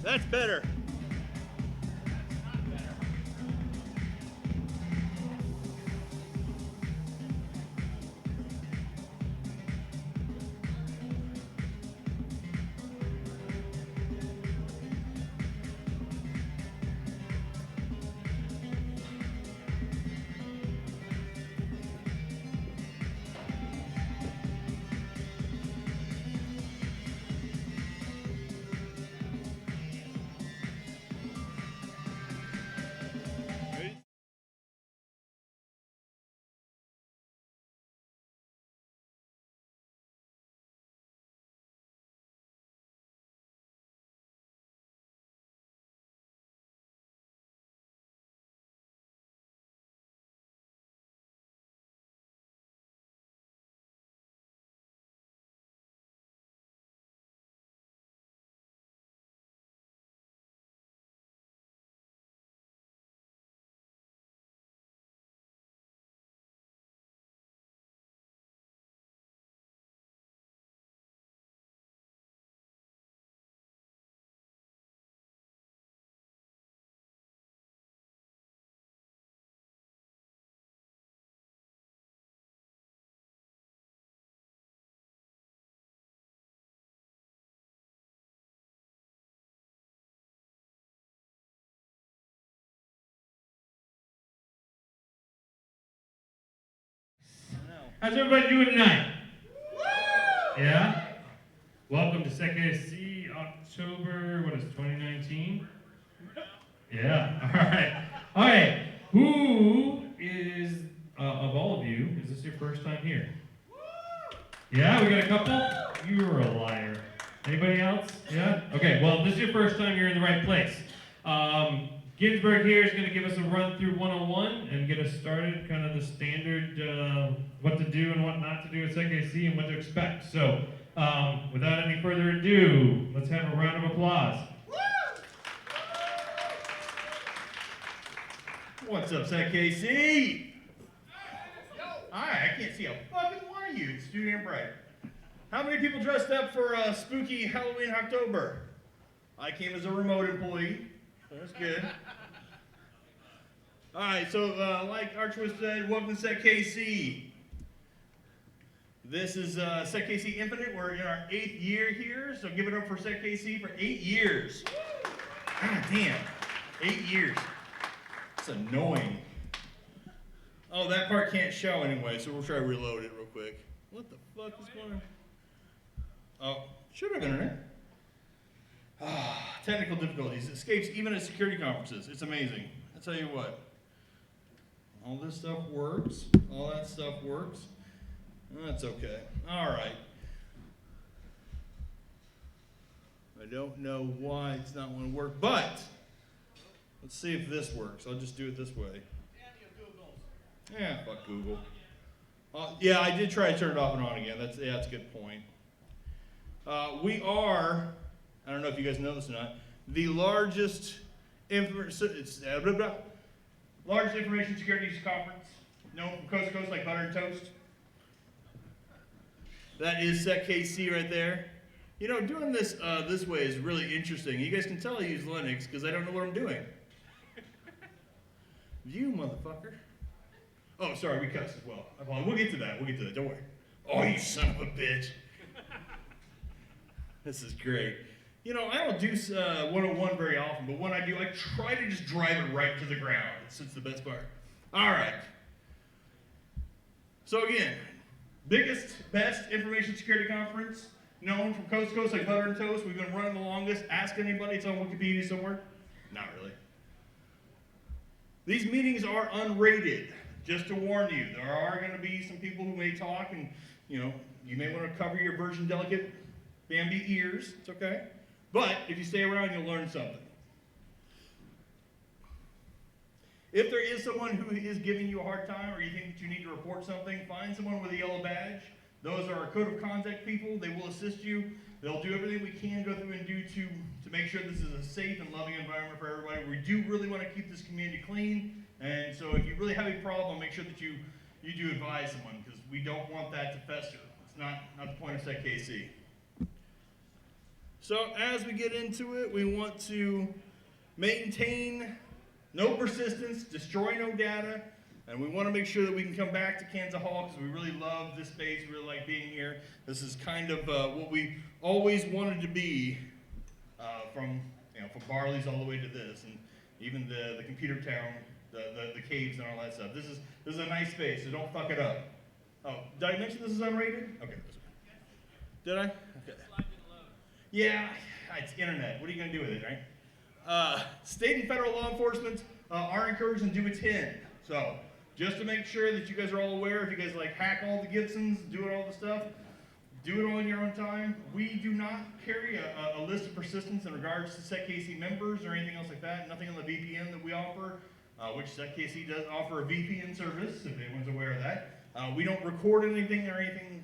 That's better. How's everybody doing tonight? Yeah? Welcome to SecKC October, 2019? Yeah, all right. Who is, of all of you, is this your first time here? Yeah, we got a couple? You're a liar. Anybody else? Yeah? Okay, well, this is your first time, you're in the right place. Ginsberg here is going to give us a run through 101 and get us started, kind of the standard what to do and what not to do at SecKC and what to expect. So, without any further ado, let's have a round of applause. What's up, SecKC? Hi, I can't see a fucking one of you. It's too damn bright. How many people dressed up for a spooky Halloween October? I came as a remote employee. That's good. All right, so like Archwitz said, welcome to SecKC. This is SecKC Infinite. We're in our 8th year here, so give it up for SecKC for 8 years. God damn, 8 years. It's annoying. Oh, that part can't show anyway, so we'll try to reload it real quick. What the fuck is going on? Oh, should have internet. Technical difficulties. Escapes even at security conferences. It's amazing. I tell you what. All this stuff works. All that stuff works. That's okay. All right. I don't know why it's not going to work, but let's see if this works. I'll just do it this way. Yeah, fuck Google. Yeah, I did try to turn it off and on again. That's a good point. We are, I don't know if you guys know this or not, the largest largest information security conference known from coast to coast like butter and toast. That is SecKC right there. You know, doing this this way is really interesting. You guys can tell I use Linux because I don't know what I'm doing. You motherfucker. Oh, sorry, we cussed as well. We'll get to that. Don't worry. Oh, you son of a bitch. This is great. You know, I don't do 101 very often, but when I do, I try to just drive it right to the ground. It's the best part. All right. So again, biggest, best information security conference, known from coast to coast like butter and toast. We've been running the longest. Ask anybody. It's on Wikipedia somewhere. Not really. These meetings are unrated. Just to warn you, there are going to be some people who may talk, and you may want to cover your virgin delicate Bambi ears. It's okay. But if you stay around, you'll learn something. If there is someone who is giving you a hard time or you think that you need to report something, find someone with a yellow badge. Those are our code of conduct people. They will assist you. They'll do everything we can go through and do to make sure this is a safe and loving environment for everybody. We do really want to keep this community clean. And so if you really have a problem, make sure that you do advise someone, because we don't want that to fester. It's not the point of SecKC. So as we get into it, we want to maintain no persistence, destroy no data, and we want to make sure that we can come back to Kanza Hall because we really love this space, we really like being here. This is kind of what we always wanted to be from Barley's all the way to this, and even the computer town, the caves and all that stuff. This is a nice space, so don't fuck it up. Oh, did I mention this is unrated? Okay. Did I? Okay. Yeah, it's internet. What are you going to do with it, right? State and federal law enforcement are encouraged to do attend. So, just to make sure that you guys are all aware, if you guys like hack all the Gibsons, do all the stuff, do it all in your own time. We do not carry a list of persistence in regards to SecKC members or anything else like that. Nothing on the VPN that we offer, which SecKC does offer a VPN service, if anyone's aware of that. We don't record anything or anything.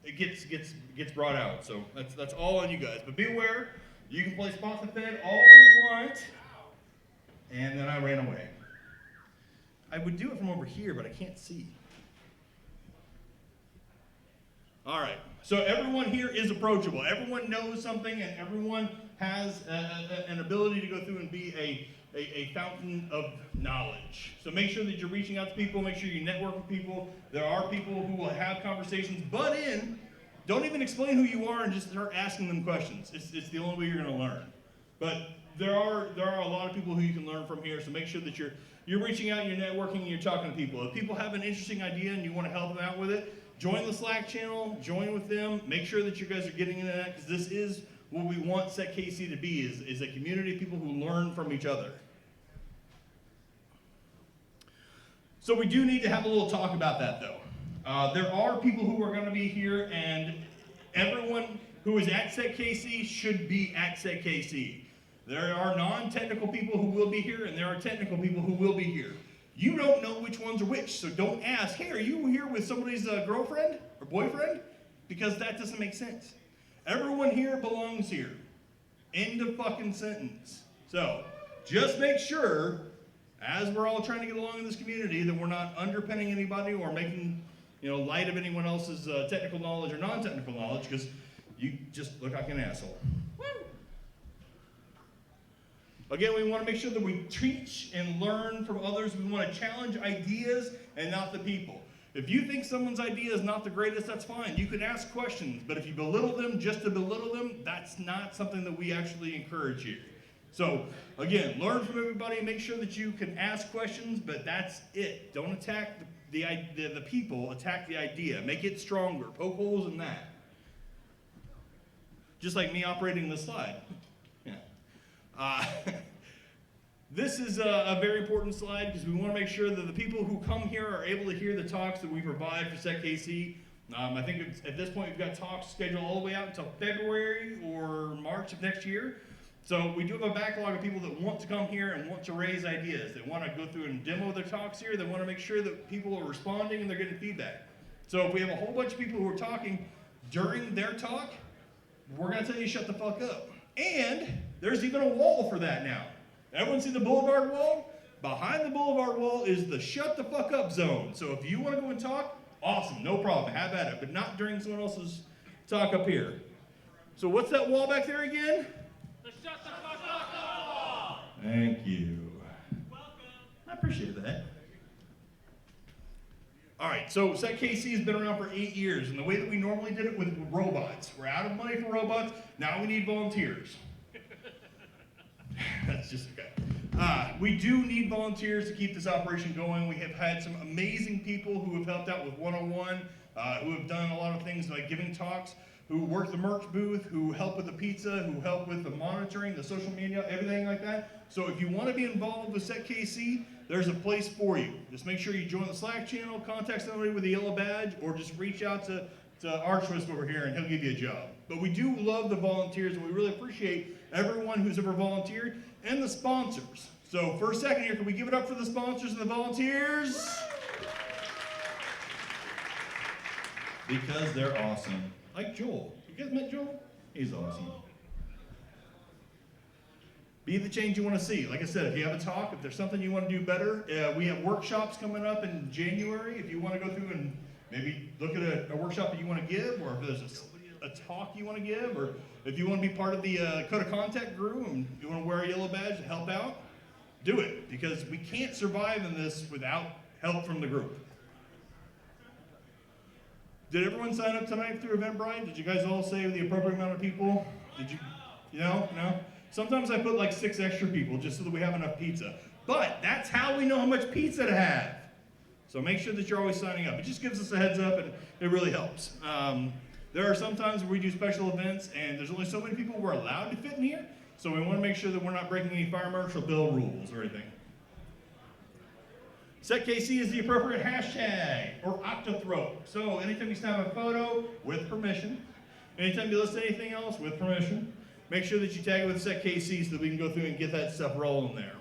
It gets brought out. So that's all on you guys. But be aware, you can play Spot the Fed all you want. And then I ran away. I would do it from over here, but I can't see. All right. So everyone here is approachable. Everyone knows something, and everyone has an ability to go through and be a fountain of knowledge. So make sure that you're reaching out to people, make sure you network with people. There are people who will have conversations, butt in, don't even explain who you are and just start asking them questions. It's the only way you're gonna learn. But there are a lot of people who you can learn from here, so make sure that you're reaching out, you're networking, and you're talking to people. If people have an interesting idea and you wanna help them out with it, join the Slack channel, join with them, make sure that you guys are getting into that, because this is what we want SecKC to be, is a community of people who learn from each other. So we do need to have a little talk about that, though. There are people who are going to be here, and everyone who is at SecKC should be at SecKC. There are non-technical people who will be here, and there are technical people who will be here. You don't know which ones are which, so don't ask, hey, are you here with somebody's girlfriend or boyfriend? Because that doesn't make sense. Everyone here belongs here. End of fucking sentence. So just make sure, as we're all trying to get along in this community, that we're not underpinning anybody or making light of anyone else's technical knowledge or non-technical knowledge, because you just look like an asshole. Woo! Again, we want to make sure that we teach and learn from others. We want to challenge ideas and not the people. If you think someone's idea is not the greatest, that's fine. You can ask questions, but if you belittle them just to belittle them, that's not something that we actually encourage here. So, again, learn from everybody, make sure that you can ask questions, but that's it. Don't attack the people, attack the idea. Make it stronger. Poke holes in that. Just like me operating the slide. Yeah. This is a very important slide because we want to make sure that the people who come here are able to hear the talks that we provide for SecKC. I think at this point we've got talks scheduled all the way out until February or March of next year. So we do have a backlog of people that want to come here and want to raise ideas. They want to go through and demo their talks here. They want to make sure that people are responding and they're getting feedback. So if we have a whole bunch of people who are talking during their talk, we're going to tell you shut the fuck up. And there's even a wall for that now. Everyone see the boulevard wall? Behind the boulevard wall is the shut the fuck up zone. So if you want to go and talk, awesome, no problem, have at it. But not during someone else's talk up here. So what's that wall back there again? The shut the fuck up wall! Thank you. Welcome. I appreciate that. All right, so SecKC has been around for 8 years, and the way that we normally did it with robots, we're out of money for robots, now we need volunteers. That's just okay. We do need volunteers to keep this operation going. We have had some amazing people who have helped out with 101, who have done a lot of things like giving talks, who work the merch booth, who help with the pizza, who help with the monitoring, the social media, everything like that. So if you want to be involved with SecKC, there's a place for you. Just make sure you join the Slack channel, contact somebody with a yellow badge, or just reach out to Archwist over here and he'll give you a job. But we do love the volunteers, and we really appreciate everyone who's ever volunteered and the sponsors. So for a second here, can we give it up for the sponsors and the volunteers? Because they're awesome. Like Joel. You guys met Joel? He's awesome. Be the change you want to see. Like I said, if you have a talk, if there's something you want to do better, we have workshops coming up in January. If you want to go through and maybe look at a workshop that you want to give, or if there's a talk you want to give, or if you want to be part of the Code of Contact group and you want to wear a yellow badge to help out, do it, because we can't survive in this without help from the group. Did everyone sign up tonight through Eventbrite? Did you guys all say the appropriate amount of people? Did you? No? Sometimes I put like 6 extra people just so that we have enough pizza. But that's how we know how much pizza to have. So make sure that you're always signing up. It just gives us a heads up, and it really helps. There are some times where we do special events, and there's only so many people we're allowed to fit in here. So we want to make sure that we're not breaking any fire marshal bill rules or anything. SecKC is the appropriate hashtag or octothrope. So anytime you snap a photo, with permission. Anytime you list anything else, with permission. Make sure that you tag it with SecKC so that we can go through and get that stuff rolling there.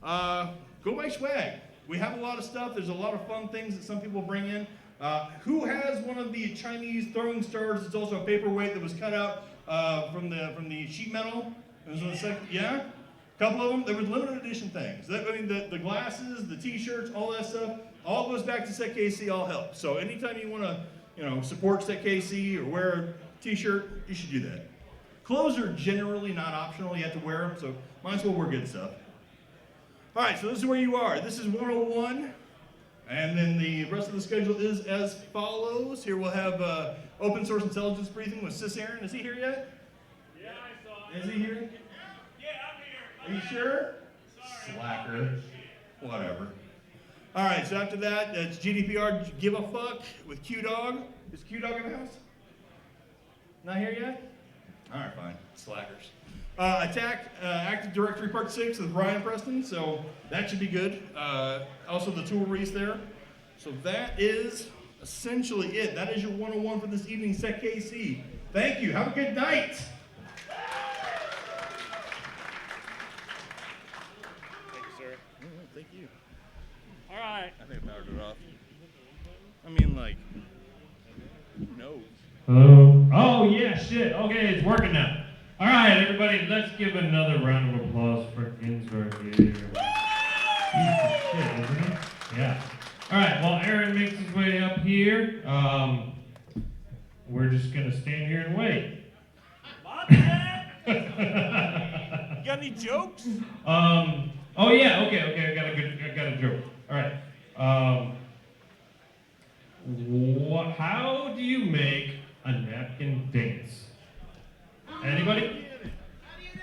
Go buy swag. We have a lot of stuff. There's a lot of fun things that some people bring in. Who has one of the Chinese throwing stars? It's also a paperweight that was cut out from the sheet metal. Yeah? A couple of them. There was limited edition things. The glasses, the t-shirts, all that stuff, all goes back to SecKC, all helps. So anytime you want to support SecKC or wear a t-shirt, you should do that. Clothes are generally not optional. You have to wear them, so might as well wear good stuff. All right, so this is where you are. This is 101, and then the rest of the schedule is as follows. Here we'll have open source intelligence briefing with Sis Aaron. Is he here yet? Yeah, I saw it. Is he here? Yeah, I'm here. Are you sure? Sorry. Slacker. Whatever. All right, so after that, it's GDPR Give a Fuck with Q-Dog. Is Q-Dog in the house? Not here yet? All right, fine. Slackers. Attack Active Directory Part 6 with Brian Preston, so that should be good. Also the tool release there. So that is essentially it. That is your 101 for this evening, SecKC. Thank you. Have a good night. Thank you, sir. Thank you. All right. I think I powered it off. I mean, like, who knows? Hello? Oh, yeah, shit. Okay, it's working now. All right, everybody, let's give another round of applause for Ginsberg here. Piece of shit, isn't it? Yeah. All right, while Aaron makes his way up here, we're just going to stand here and wait. My bad. You got any jokes? Oh, yeah, okay, I got a joke. All right. How do you make a napkin dance? Anybody? How do you do it?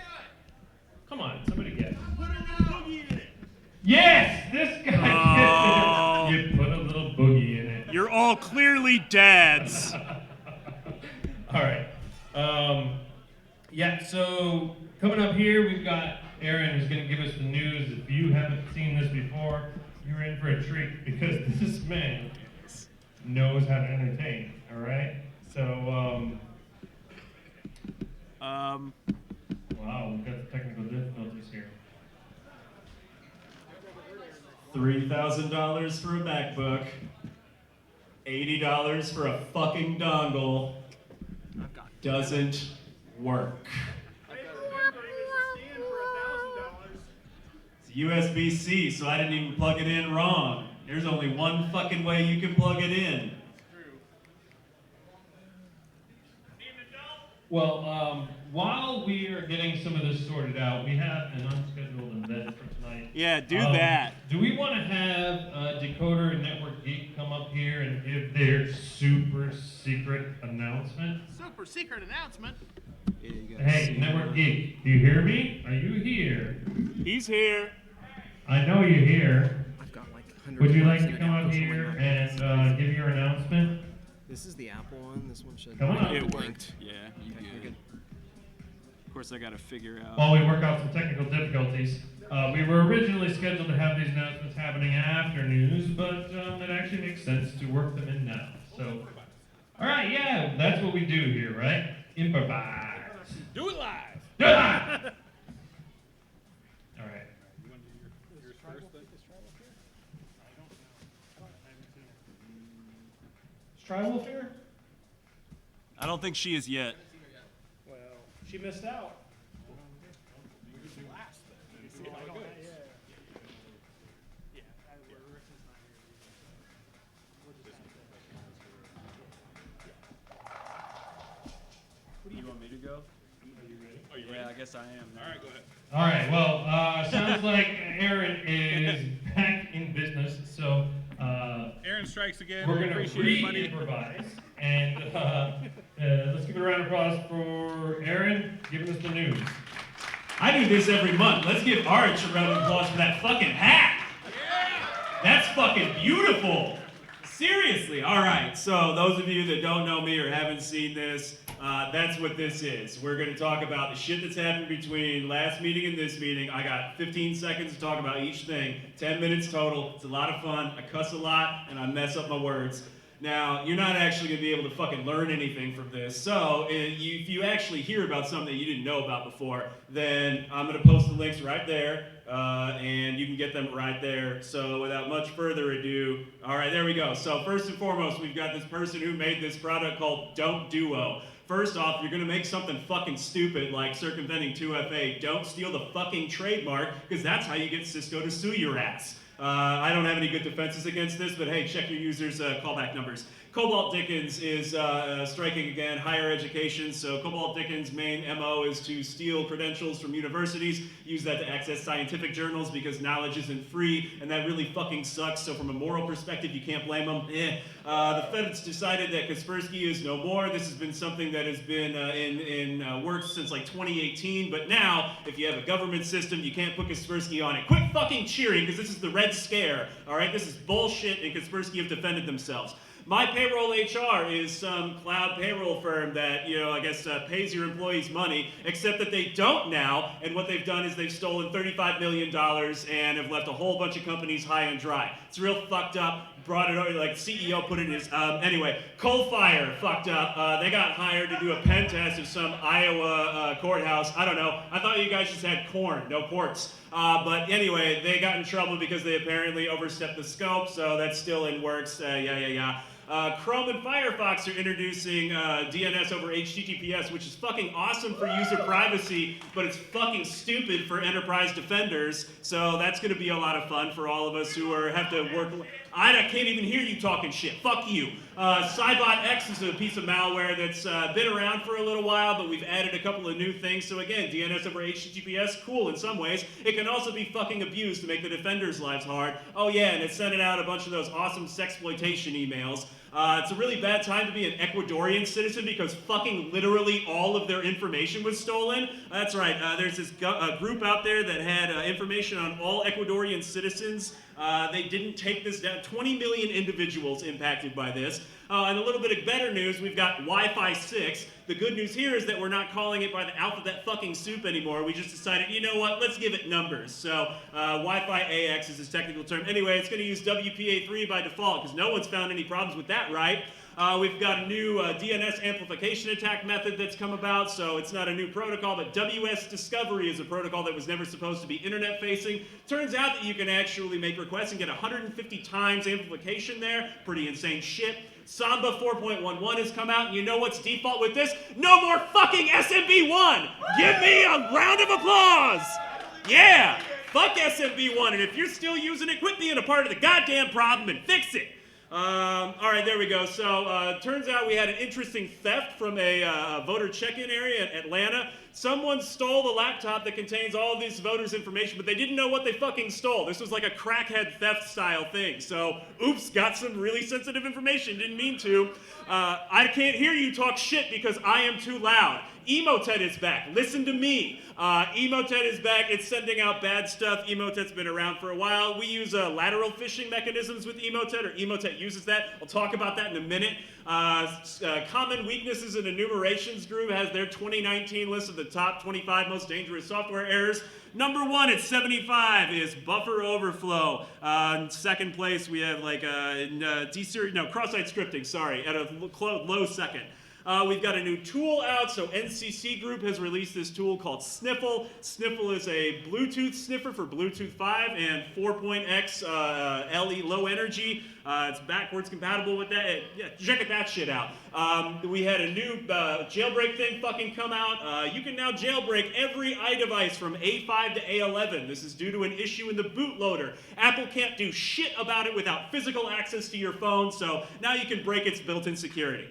Come on, somebody guess. Put a little boogie in it. Yes, this guy gets it. You put a little boogie in it. You're all clearly dads. All right. Yeah, so coming up here, we've got Aaron who's going to give us the news. If you haven't seen this before, you're in for a treat because this man knows how to entertain, all right? So, wow, we've got the technical difficulties here. $3,000 for a MacBook, $80 for a fucking dongle. Doesn't work. It's USB-C, so I didn't even plug it in wrong. There's only one fucking way you can plug it in. Well, while we are getting some of this sorted out, we have an unscheduled event for tonight. Yeah, do that. Do we want to have Decoder and Network Geek come up here and give their super secret announcement? Super secret announcement. Hey, Network Geek, do you hear me? Are you here? He's here. I know you're here. I've got like 100. Would you like to come up here and give your announcement? This is the Apple one. This one should. Come on up. It worked. Yeah, you Okay, you're good. Of course, I got to figure out. While we work out some technical difficulties, we were originally scheduled to have these announcements happening after news, but it actually makes sense to work them in now. So, all right, yeah, that's what we do here, right? Improvise. Do it live. Do it live. All right. Is Tribal here? I don't think she is yet. Well, she missed out. want me to go? Are you Yeah, ready? I guess I am. All right, go ahead. All right, well, sounds like Aaron is back in business, so Aaron strikes again. we're We going to appreciate it, buddy. re-improvise. And let's give it a round of applause for Aaron giving us the news. I do this every month. Let's give Arch a round of applause for that fucking hat. That's fucking beautiful. Seriously. All right. So those of you that don't know me or haven't seen this, that's what this is. We're going to talk about the shit that's happened between last meeting and this meeting. I got 15 seconds to talk about each thing. 10 minutes total. It's a lot of fun. I cuss a lot and I mess up my words. Now, you're not actually going to be able to fucking learn anything from this. So, if you actually hear about something that you didn't know about before, then I'm going to post the links right there, and you can get them right there. So, without much further ado, all right, there we go. So, first and foremost, we've got this person who made this product called Don't Duo. First off, you're gonna make something fucking stupid like circumventing 2FA. Don't steal the fucking trademark, because that's how you get Cisco to sue your ass. I don't have any good defenses against this, but hey, check your users' callback numbers. Cobalt Dickens is striking again, higher education. So Cobalt Dickens' main MO is to steal credentials from universities, use that to access scientific journals because knowledge isn't free, and that really fucking sucks. So from a moral perspective, you can't blame them. The Fed's decided that Kaspersky is no more. This has been something that has been in works since like 2018, but now, if you have a government system, you can't put Kaspersky on it. Quit fucking cheering, because this is the Red Scare, all right? This is bullshit, and Kaspersky have defended themselves. My Payroll HR is some cloud payroll firm that, I guess pays your employees money, except that they don't now, and what they've done is they've stolen $35 million and have left a whole bunch of companies high and dry. It's real fucked up. Brought it over, like CEO put it in his, anyway, Coalfire fucked up. They got hired to do a pen test of some Iowa courthouse. I don't know. I thought you guys just had corn, no quartz. But anyway, they got in trouble because they apparently overstepped the scope, so that's still in works. Chrome and Firefox are introducing DNS over HTTPS, which is fucking awesome for user privacy, but it's fucking stupid for enterprise defenders. So that's going to be a lot of fun for all of us who have to work. I can't even hear you talking shit. Fuck you. Cybot X is a piece of malware that's been around for a little while, but we've added a couple of new things. So again, DNS over HTTPS, cool in some ways. It can also be fucking abused to make the defenders' lives hard. Oh yeah, and it's sending out a bunch of those awesome sexploitation emails. It's a really bad time to be an Ecuadorian citizen because fucking literally all of their information was stolen. That's right, there's this group out there that had information on all Ecuadorian citizens. They didn't take this down. 20 million individuals impacted by this. And a little bit of better news, we've got Wi-Fi 6. The good news here is that we're not calling it by the alphabet fucking soup anymore. We just decided, you know what, let's give it numbers. So Wi-Fi AX is its technical term. Anyway, it's going to use WPA3 by default because no one's found any problems with that, right? We've got a new DNS amplification attack method that's come about, so it's not a new protocol, but WS Discovery is a protocol that was never supposed to be internet facing. Turns out that you can actually make requests and get 150 times amplification there. Pretty insane shit. Samba 4.11 has come out, and you know what's default with this? No more fucking SMB1! Give me a round of applause! Yeah! Fuck SMB1, and if you're still using it, quit being a part of the goddamn problem and fix it! All right, there we go. So, turns out we had an interesting theft from a voter check-in area in Atlanta. Someone stole the laptop that contains all of these voters' information, but they didn't know what they fucking stole. This was like a crackhead theft-style thing. So, oops, got some really sensitive information. Didn't mean to. I can't hear you talk shit because I am too loud. Emotet is back. Listen to me. Emotet is back. It's sending out bad stuff. Emotet's been around for a while. We use lateral phishing mechanisms with Emotet, or Emotet uses that. I'll talk about that in a minute. Common Weaknesses and Enumerations group has their 2019 list of the top 25 most dangerous software errors. Number 1 at 75 is buffer overflow. In second place, we have like cross-site scripting, sorry, at a low second. We've got a new tool out, so NCC Group has released this tool called Sniffle. Sniffle is a Bluetooth sniffer for Bluetooth 5 and 4.x LE low energy. It's backwards compatible with that. Yeah, check that shit out. We had a new jailbreak thing fucking come out. You can now jailbreak every iDevice from A5 to A11. This is due to an issue in the bootloader. Apple can't do shit about it without physical access to your phone, so now you can break its built-in security.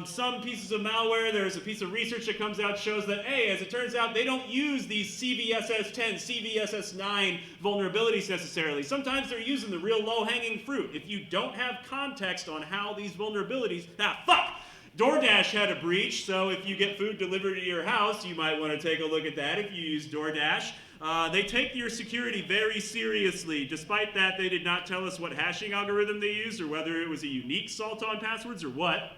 Some pieces of malware, there's a piece of research that comes out shows that, hey, as it turns out, they don't use these CVSS10, CVSS9 vulnerabilities necessarily. Sometimes they're using the real low-hanging fruit. If you don't have context on how these vulnerabilities, DoorDash had a breach, so if you get food delivered to your house, you might want to take a look at that if you use DoorDash. They take your security very seriously. Despite that, they did not tell us what hashing algorithm they used or whether it was a unique salt on passwords or what.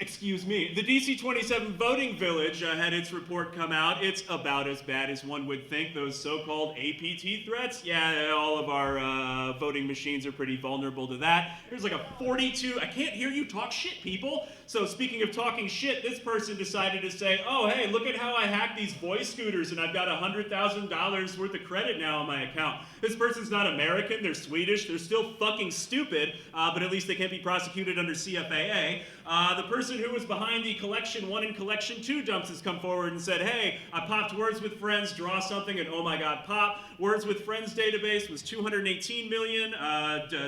Excuse me. The DC-27 Voting Village had its report come out. It's about as bad as one would think. Those so-called APT threats, yeah, all of our voting machines are pretty vulnerable to that. There's like a 42, I can't hear you talk shit, people. So speaking of talking shit, this person decided to say, oh, hey, look at how I hacked these voice scooters and I've got $100,000 worth of credit now on my account. This person's not American, they're Swedish, they're still fucking stupid, but at least they can't be prosecuted under CFAA. The person who was behind the Collection 1 and Collection 2 dumps has come forward and said, hey, I popped Words with Friends, draw something, and oh my god, pop. Words with Friends database was 218 million,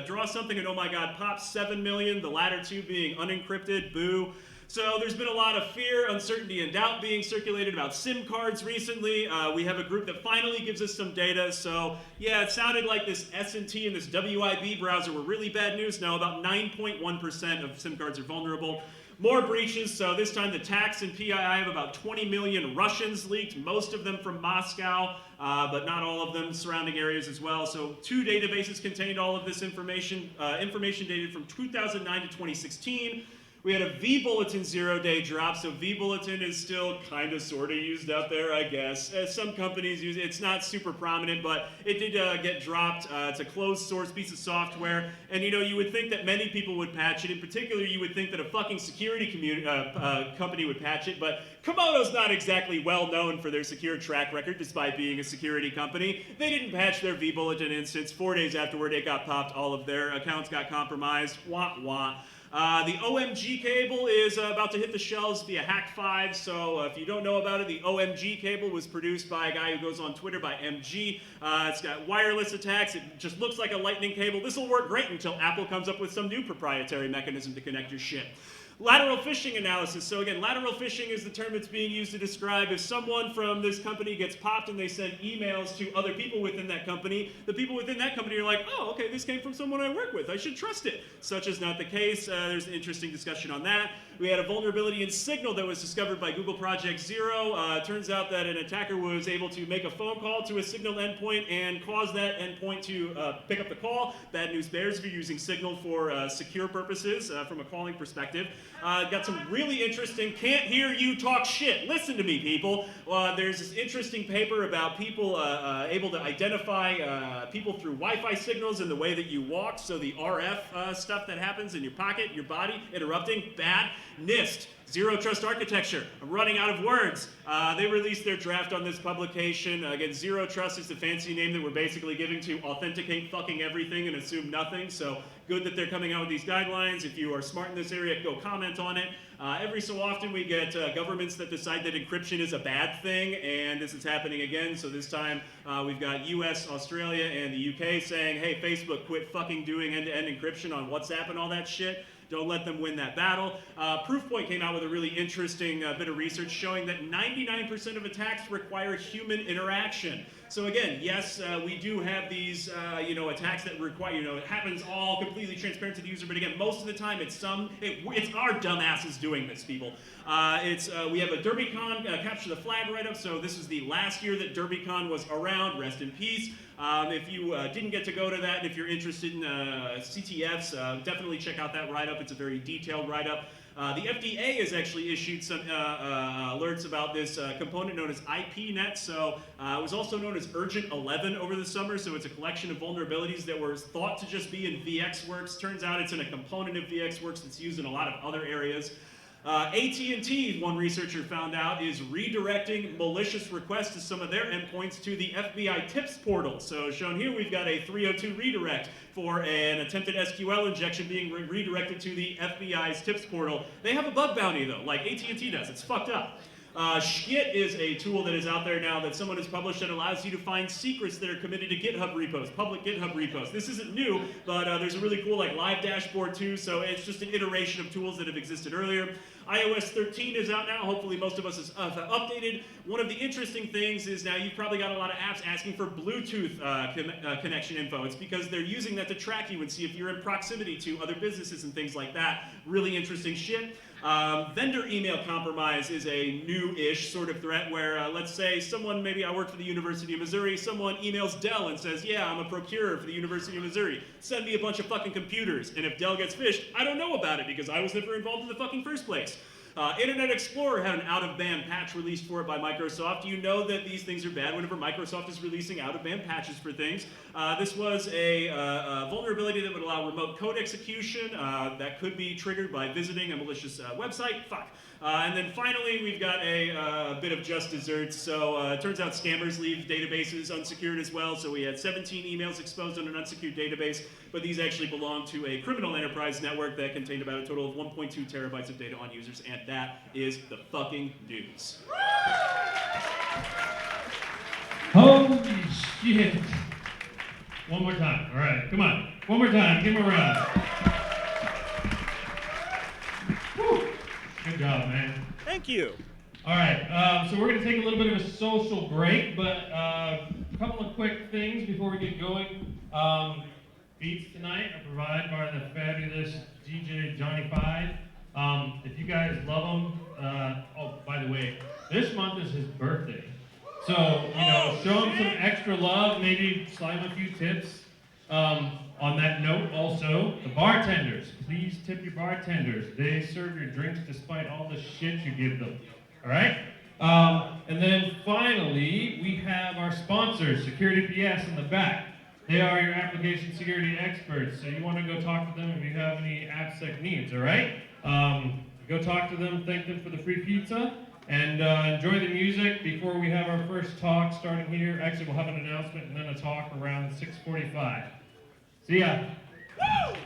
draw something, and oh my god, pop, 7 million, the latter two being unencrypted, boo. So there's been a lot of fear, uncertainty, and doubt being circulated about SIM cards recently. We have a group that finally gives us some data. So yeah, it sounded like this S&T and this WIB browser were really bad news. Now about 9.1% of SIM cards are vulnerable. More breaches, so this time the TAX and PII have about 20 million Russians leaked, most of them from Moscow, but not all of them, surrounding areas as well. So 2 databases contained all of this information, information dated from 2009 to 2016. We had a vBulletin 0-day drop, so vBulletin is still kind of sort of used out there, I guess. Some companies use it. It's not super prominent, but it did get dropped. It's a closed source piece of software, and you would think that many people would patch it. In particular, you would think that a fucking security company would patch it, but Komodo's not exactly well known for their secure track record, despite being a security company. They didn't patch their vBulletin instance. 4 days afterward, it got popped. All of their accounts got compromised. Wah, wah. The OMG cable is about to hit the shelves via Hack5, so if you don't know about it, the OMG cable was produced by a guy who goes on Twitter by MG. It's got wireless attacks. It just looks like a lightning cable. This will work great until Apple comes up with some new proprietary mechanism to connect your shit. Lateral phishing analysis. So again, lateral phishing is the term that's being used to describe if someone from this company gets popped and they send emails to other people within that company, the people within that company are like, oh, okay, this came from someone I work with. I should trust it. Such is not the case. There's an interesting discussion on that. We had a vulnerability in Signal that was discovered by Google Project Zero. Turns out that an attacker was able to make a phone call to a Signal endpoint and cause that endpoint to pick up the call. Bad news bears if you're using Signal for secure purposes from a calling perspective. Got some really interesting, can't hear you talk shit. Listen to me, people. There's this interesting paper about people able to identify people through Wi-Fi signals and the way that you walk. So the RF stuff that happens in your pocket, your body, interrupting, bad. NIST, Zero Trust Architecture. I'm running out of words. They released their draft on this publication. Again, Zero Trust is the fancy name that we're basically giving to authenticate fucking everything and assume nothing. So good that they're coming out with these guidelines. If you are smart in this area, go comment on it. Every so often we get governments that decide that encryption is a bad thing, and this is happening again. So this time we've got US, Australia, and the UK saying, hey, Facebook, quit fucking doing end-to-end encryption on WhatsApp and all that shit. Don't let them win that battle. Proofpoint came out with a really interesting bit of research showing that 99% of attacks require human interaction. So again, yes, we do have these, attacks that require, it happens all completely transparent to the user, but again, most of the time it's our dumbasses doing this, people. We have a DerbyCon capture the flag write-up, so this is the last year that DerbyCon was around, rest in peace. If you didn't get to go to that, and if you're interested in CTFs, definitely check out that write-up. It's a very detailed write-up. The FDA has actually issued some alerts about this component known as IPNet. So it was also known as Urgent 11 over the summer. So it's a collection of vulnerabilities that were thought to just be in VxWorks. Turns out it's in a component of VxWorks that's used in a lot of other areas. AT&T, one researcher found out, is redirecting malicious requests to some of their endpoints to the FBI tips portal. So shown here, we've got a 302 redirect for an attempted SQL injection being redirected to the FBI's tips portal. They have a bug bounty though, like AT&T does. It's fucked up. SCIT is a tool that is out there now that someone has published that allows you to find secrets that are committed to GitHub repos, public GitHub repos. This isn't new, but there's a really cool like live dashboard too, so it's just an iteration of tools that have existed earlier. iOS 13 is out now. Hopefully most of us have updated. One of the interesting things is now you've probably got a lot of apps asking for Bluetooth connection info. It's because they're using that to track you and see if you're in proximity to other businesses and things like that. Really interesting shit. Vendor email compromise is a new-ish sort of threat where, let's say someone, maybe I work for the University of Missouri, someone emails Dell and says, yeah, I'm a procurer for the University of Missouri. Send me a bunch of fucking computers. And if Dell gets phished, I don't know about it because I was never involved in the fucking first place. Internet Explorer had an out-of-band patch released for it by Microsoft. You know that these things are bad whenever Microsoft is releasing out-of-band patches for things. This was a vulnerability that would allow remote code execution that could be triggered by visiting a malicious website. Fuck. And then finally, we've got a bit of just desserts. So it turns out scammers leave databases unsecured as well. So we had 17 emails exposed on an unsecured database, but these actually belong to a criminal enterprise network that contained about a total of 1.2 terabytes of data on users, and that is the fucking news. Holy shit. One more time. All right, come on. One more time. Give him a round. Whew. Good job, man. Thank you. All right, so we're going to take a little bit of a social break, but a couple of quick things before we get going. Beats tonight are provided by the fabulous DJ Johnny Five. If you guys love him, oh, by the way, this month is his birthday. So, you know, show him some extra love, maybe slide him a few tips. On that note, also, the bartenders, please tip your bartenders. They serve your drinks despite all the shit you give them, all right? And then finally, we have our sponsors, Security PS in the back. They are your application security experts, so you want to go talk to them if you have any AppSec needs, all right? Go talk to them, thank them for the free pizza, and enjoy the music before we have our first talk starting here. Actually, we'll have an announcement and then a talk around 6:45. See ya. Woo!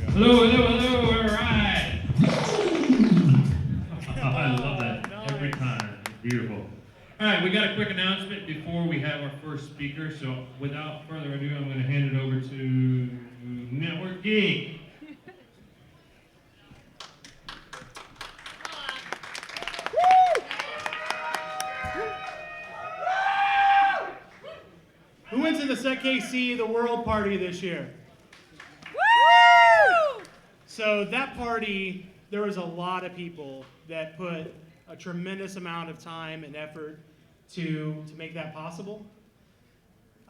Hello, all right. I love that every time. It's beautiful. All right, we got a quick announcement before we have our first speaker. So without further ado, I'm going to hand it over to Network Geek. Who went to the SecKC, the World Party this year? So that party, there was a lot of people that put a tremendous amount of time and effort to make that possible.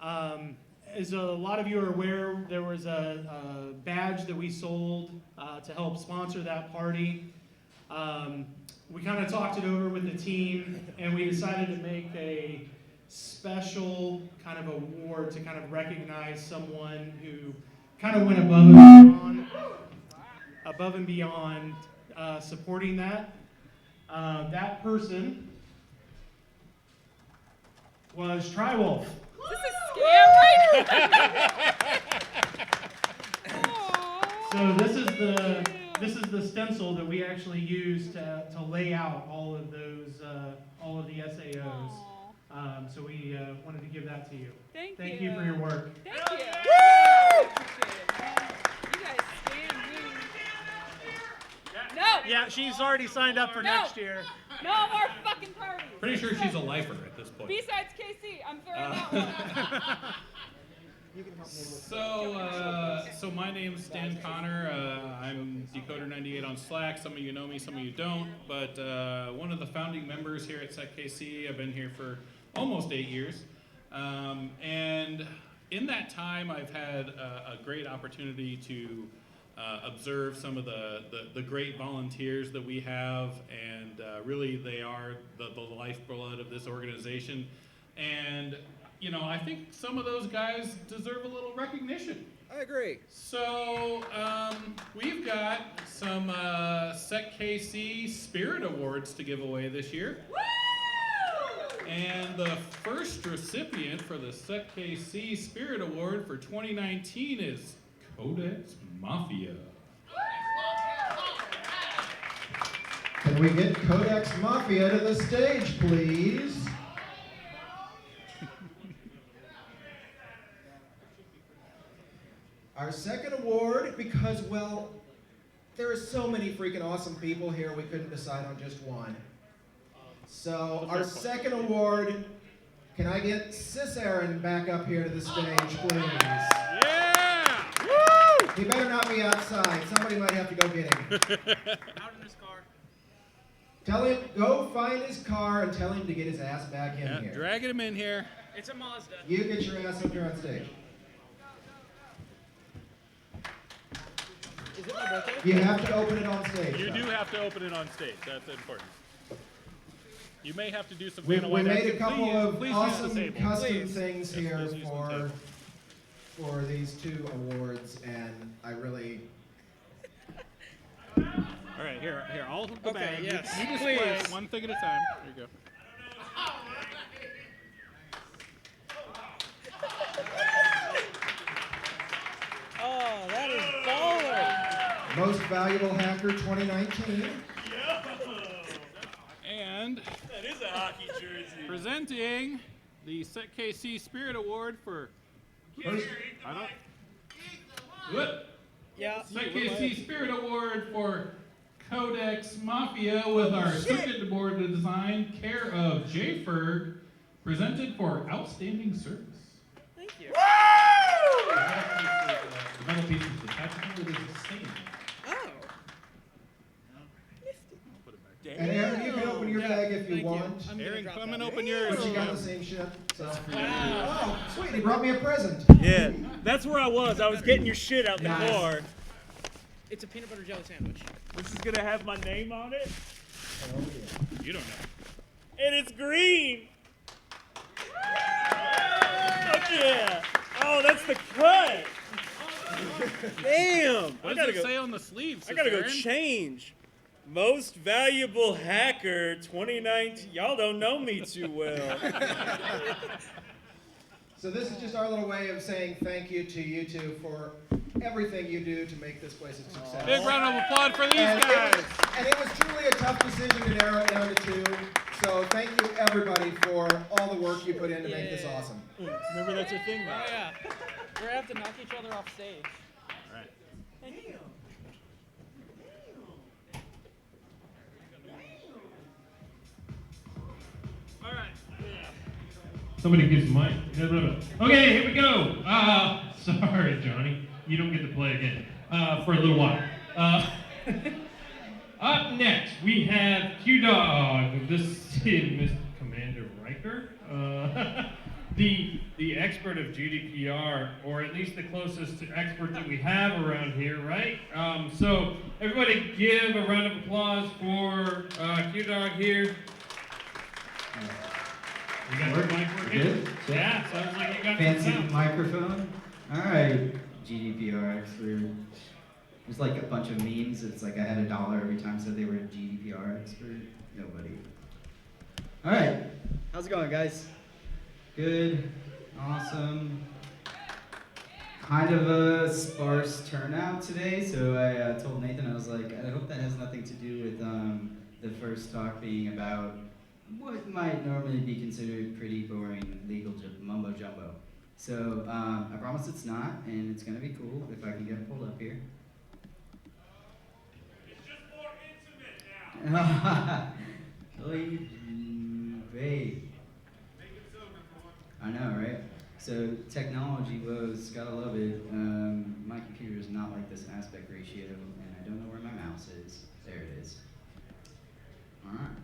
As a lot of you are aware, there was a badge that we sold to help sponsor that party. We kind of talked it over with the team, and we decided to make a special kind of award to kind of recognize someone who kind of went above and beyond supporting that. That person was Triwolf. This is scam right So this is the stencil that we actually used to lay out all of those all of the SAOs. So we wanted to give that to you. Thank you for your work. Thank you. I appreciate it. You guys scam me. No. Yeah, she's already signed up for No. next year. No more fucking parties. Pretty sure she's a lifer at this point. Besides KC, I'm throwing that one. So my name's Stan Connor. I'm Decoder98 on Slack. Some of you know me, some of you don't. But one of the founding members here at SecKC. I've been here for almost 8 years. And in that time, I've had a great opportunity to observe some of the great volunteers that we have. And really, they are the lifeblood of this organization. And you know, I think some of those guys deserve a little recognition. I agree. So we've got some SecKC Spirit Awards to give away this year. Woo! And the first recipient for the SecKC Spirit Award for 2019 is Codex Mafia. Can we get Codex Mafia to the stage, please? Our second award, because, well, there are so many freaking awesome people here, we couldn't decide on just one. So, our second award, can I get Sis Aaron back up here to the stage, please? Yeah! Woo! He better not be outside. Somebody might have to go get him. Out in his car. Tell him, go find his car and tell him to get his ass back in here. Dragging him in here. It's a Mazda. You get your ass up here on stage. Is it my birthday? You have to open it on stage. You though. do have to open it on stage. That's important. You may have to do some We kind of made a couple of please awesome use the table. custom things Yes, here please use the table. for these two awards, and I really. All right, here, I'll hold the Okay, bag. yes, You display it please. one thing at a time. Here you go. Oh, that is baller. Most Valuable Hacker 2019. And That is a hockey jersey. presenting the SecKC Spirit Award for First, what? Yeah. SecKC Spirit Award for Codex Mafia with our circuit board design, care of J. Ferg, presented for outstanding service. Thank you. The metal piece is attached to the stand. Oh. and Aaron, you can open your bag if you Thank want. I'm gonna Aaron, drop come that. and open yours. But you got the same shit. So. Wow. Oh, sweet! He brought me a present. Yeah, that's where I was. I was getting your shit out the Nice. car. It's a peanut butter jelly sandwich. This is gonna have my name on it, Oh, yeah. You don't know. and it's green. Fuck yeah! Oh, that's the cut. Damn! What I does gotta it go. say on the sleeves? I gotta go Aaron? change. Most Valuable Hacker 2019. Y'all don't know me too well. So this is just our little way of saying thank you to you two for everything you do to make this place a success. Big round of applause for these And guys. it was truly a tough decision to narrow it down to 2. So thank you everybody for all the work you put in to make this awesome. Remember that's your thing Oh now. yeah. We're gonna have to knock each other off stage. All right. All right. Somebody gives mic. Okay, here we go. Sorry, Johnny. You don't get to play again for a little while. Up next, we have Q-Dog. This is Mr. Commander Riker. The expert of GDPR, or at least the closest expert that we have around here, right? So everybody give a round of applause for Q-Dog here. You got your mic working? Good? Yeah, sounds like you got Fancy some sound. microphone. All right, GDPR expert. There's like a bunch of memes. It's like I had $1 every time said they were a GDPR expert. Nobody. All right, how's it going, guys? Good, awesome. Kind of a sparse turnout today, so I told Nathan, I was like, I hope that has nothing to do with the first talk being about what might normally be considered pretty boring legal mumbo jumbo. So I promise it's not, and it's gonna be cool if I can get it pulled up here. It's just more intimate now. Great. I know, right? So technology woes, gotta love it. My computer is not like this aspect ratio, and I don't know where my mouse is. There it is. All right.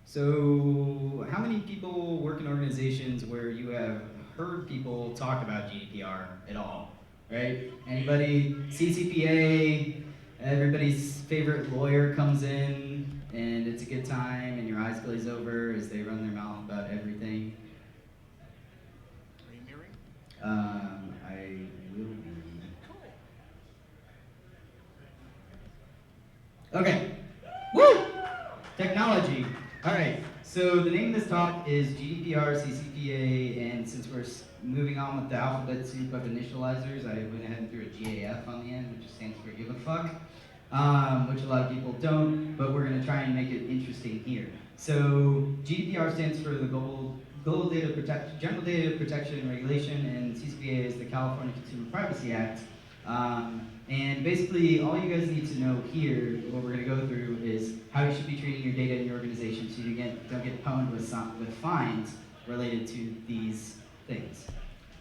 So, how many people work in organizations where you have heard people talk about GDPR at all, right? Anybody, CCPA, everybody's favorite lawyer comes in, and it's a good time, and your eyes glaze over as they run their mouth about everything. Are you mirroring? I will be. Okay. Woo! Technology. All right. So the name of this talk is GDPR CCPA, and since we're moving on with the alphabet soup of initializers, I went ahead and threw a GAF on the end, which stands for give a fuck, which a lot of people don't, but we're going to try and make it interesting here. So GDPR stands for the General Data Protection and Regulation, and CCPA is the California Consumer Privacy Act. And basically, all you guys need to know here, what we're going to go through, is how you should be treating your data in your organization so you don't get pwned with fines related to these things.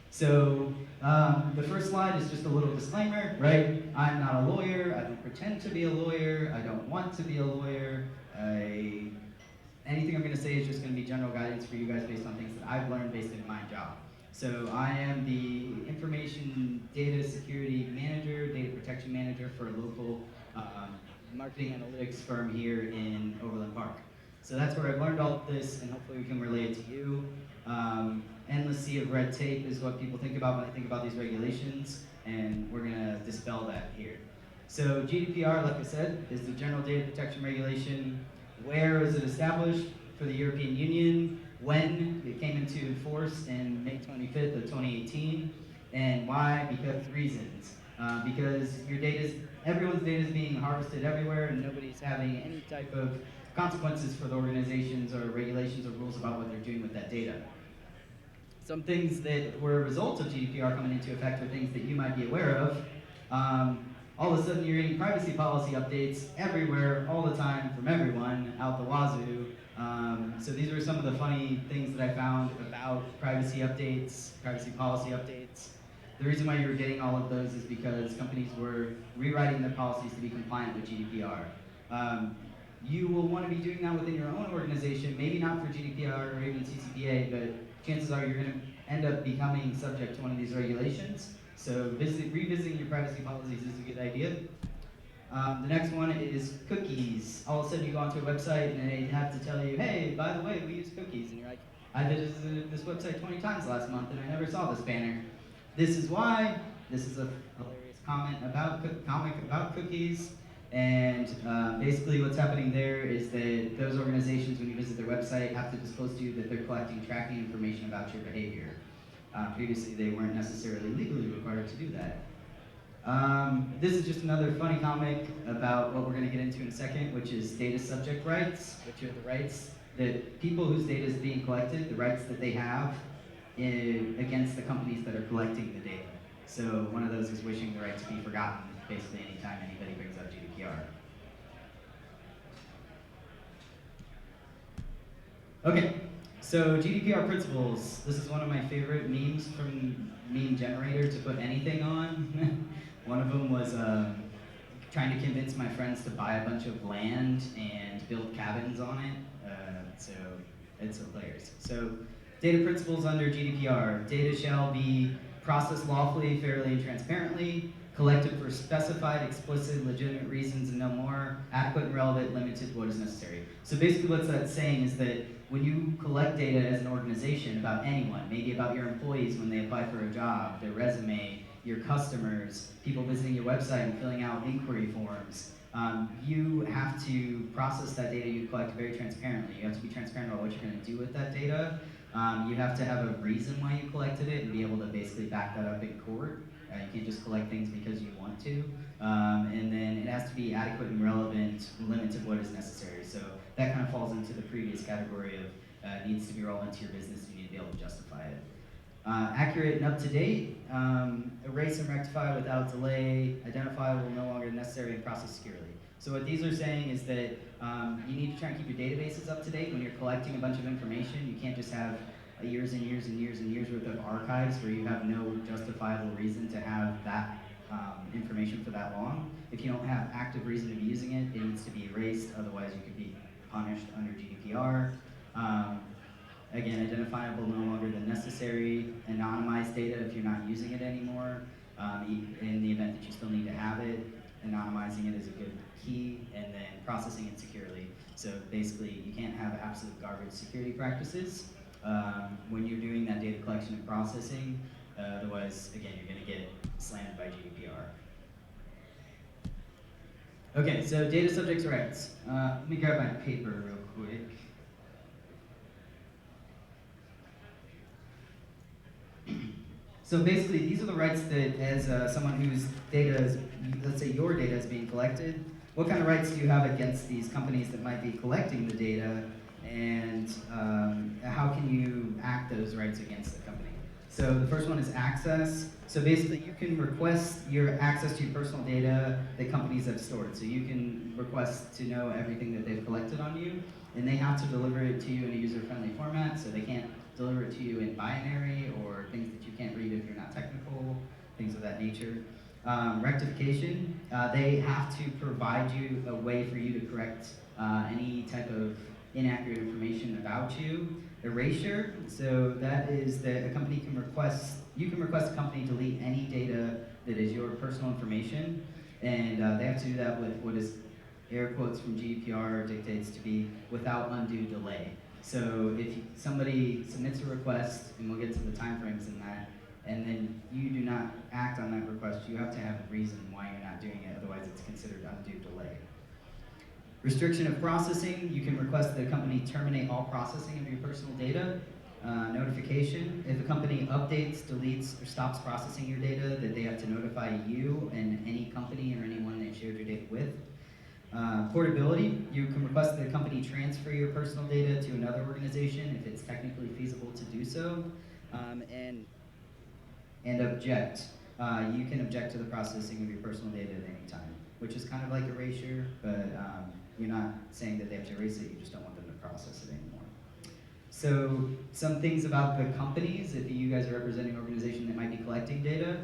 So the first slide is just a little disclaimer, right? I'm not a lawyer. I don't pretend to be a lawyer. I don't want to be a lawyer. Anything I'm going to say is just going to be general guidance for you guys based on things that I've learned based in my job. So I am the Information Data Security Manager, Data Protection Manager for a local marketing analytics firm here in Overland Park. So that's where I've learned all of this, and hopefully we can relate it to you. Endless sea of red tape is what people think about when they think about these regulations, and we're going to dispel that here. So GDPR, like I said, is the General Data Protection Regulation. Where is it established? For the European Union. When it came into force in May 25th of 2018, and why? Because reasons. Because everyone's data is being harvested everywhere, and nobody's having any type of consequences for the organizations or regulations or rules about what they're doing with that data. Some things that were a result of GDPR coming into effect are things that you might be aware of. All of a sudden, you're getting privacy policy updates everywhere, all the time, from everyone, out the wazoo. So these are some of the funny things that I found about privacy updates, privacy policy updates. The reason why you were getting all of those is because companies were rewriting their policies to be compliant with GDPR. You will want to be doing that within your own organization, maybe not for GDPR or even CCPA, but chances are you're going to end up becoming subject to one of these regulations. So revisiting your privacy policies is a good idea. The next one is cookies. All of a sudden you go onto a website and they have to tell you, hey, by the way, we use cookies. And you're like, I visited this website 20 times last month and I never saw this banner. This is why. This is a hilarious comic about cookies. And basically what's happening there is that those organizations, when you visit their website, have to disclose to you that they're collecting tracking information about your behavior. Previously, they weren't necessarily legally required to do that. This is just another funny comic about what we're going to get into in a second, which is data subject rights, which are the rights that people whose data is being collected, the rights that they have against the companies that are collecting the data. So one of those is wishing the right to be forgotten, basically anytime anybody brings up GDPR. Okay, so GDPR principles. This is one of my favorite memes from Meme Generator to put anything on. One of them was trying to convince my friends to buy a bunch of land and build cabins on it. So it's hilarious. So data principles under GDPR. Data shall be processed lawfully, fairly, and transparently, collected for specified, explicit, legitimate reasons and no more, adequate and relevant, limited to what is necessary. So basically what that's saying is that when you collect data as an organization about anyone, maybe about your employees when they apply for a job, their resume, your customers, people visiting your website and filling out inquiry forms, you have to process that data you collect very transparently. You have to be transparent about what you're going to do with that data. You have to have a reason why you collected it and be able to basically back that up in court. You can't just collect things because you want to. And then it has to be adequate and relevant, limited to what is necessary. So that kind of falls into the previous category of needs to be relevant to your business. You need to be able to justify it. Accurate and up to date, erase and rectify without delay, identifiable, no longer necessary, and process securely. So what these are saying is that you need to try and keep your databases up to date when you're collecting a bunch of information. You can't just have years and years and years and years worth of archives where you have no justifiable reason to have that information for that long. If you don't have active reason to be using it, it needs to be erased, otherwise you could be punished under GDPR. Again, identifiable no longer than necessary, anonymized data if you're not using it anymore. In the event that you still need to have it, anonymizing it is a good key, and then processing it securely. So basically, you can't have absolute garbage security practices when you're doing that data collection and processing. Otherwise, again, you're going to get slammed by GDPR. Okay, so data subjects rights. Let me grab my paper real quick. So basically, these are the rights that, as someone whose data is, let's say your data is being collected, what kind of rights do you have against these companies that might be collecting the data, and how can you act those rights against the company? So the first one is access. So basically, you can request your access to your personal data that companies have stored. So you can request to know everything that they've collected on you, and they have to deliver it to you in a user-friendly format, so they can't deliver it to you in binary or things that you can't read if you're not technical, things of that nature. Rectification, they have to provide you a way for you to correct any type of inaccurate information about you. Erasure, so that is that a company can request, you can request a company delete any data that is your personal information, and they have to do that with what is air quotes from GDPR dictates to be without undue delay. So if somebody submits a request, and we'll get to the timeframes in that, and then you do not act on that request, you have to have a reason why you're not doing it, otherwise it's considered undue delay. Restriction of processing, you can request that a company terminate all processing of your personal data. Notification, if a company updates, deletes, or stops processing your data, that they have to notify you and any company or anyone they shared your data with. Portability, you can request that a company transfer your personal data to another organization if it's technically feasible to do so. And object, you can object to the processing of your personal data at any time, which is kind of like erasure, but you're not saying that they have to erase it, you just don't want them to process it anymore. So some things about the companies, if you guys are representing an organization that might be collecting data,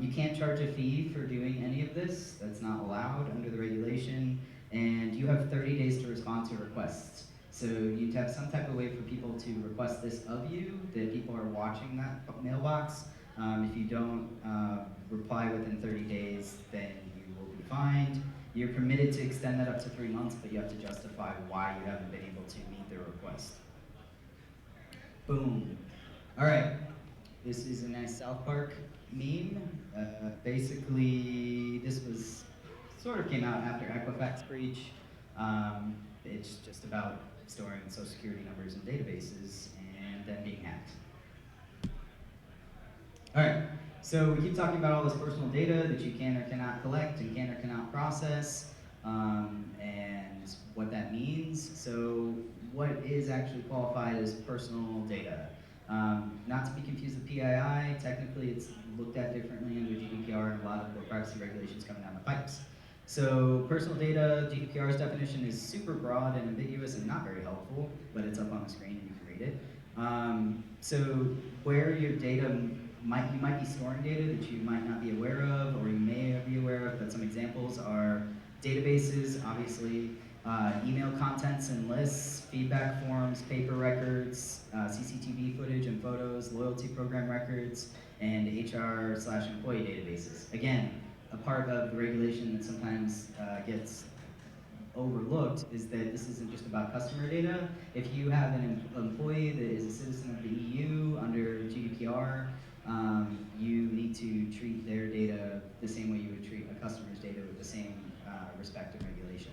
you can't charge a fee for doing any of this. That's not allowed under the regulation. And you have 30 days to respond to requests. So you have some type of way for people to request this of you, that people are watching that mailbox. If you don't reply within 30 days, then you will be fined. You're permitted to extend that up to 3 months, but you have to justify why you haven't been able to meet their request. Boom. All right. This is a nice South Park meme. Basically, this was sort of came out after Equifax breach. It's just about storing social security numbers in databases and then being hacked. All right, so we keep talking about all this personal data that you can or cannot collect and can or cannot process, and what that means. So what is actually qualified as personal data? Not to be confused with PII, technically it's looked at differently under GDPR and a lot of the privacy regulations coming down the pipes. So personal data, GDPR's definition is super broad and ambiguous and not very helpful, but it's up on the screen and you can read it. So where your data you might be storing data that you might not be aware of or you may be aware of, but some examples are databases, obviously, email contents and lists, feedback forms, paper records, CCTV footage and photos, loyalty program records, and HR/employee databases. Again, a part of the regulation that sometimes gets overlooked is that this isn't just about customer data. If you have an employee that is a citizen of the EU under GDPR, you need to treat their data the same way you would treat a customer's data with the same respect and regulation.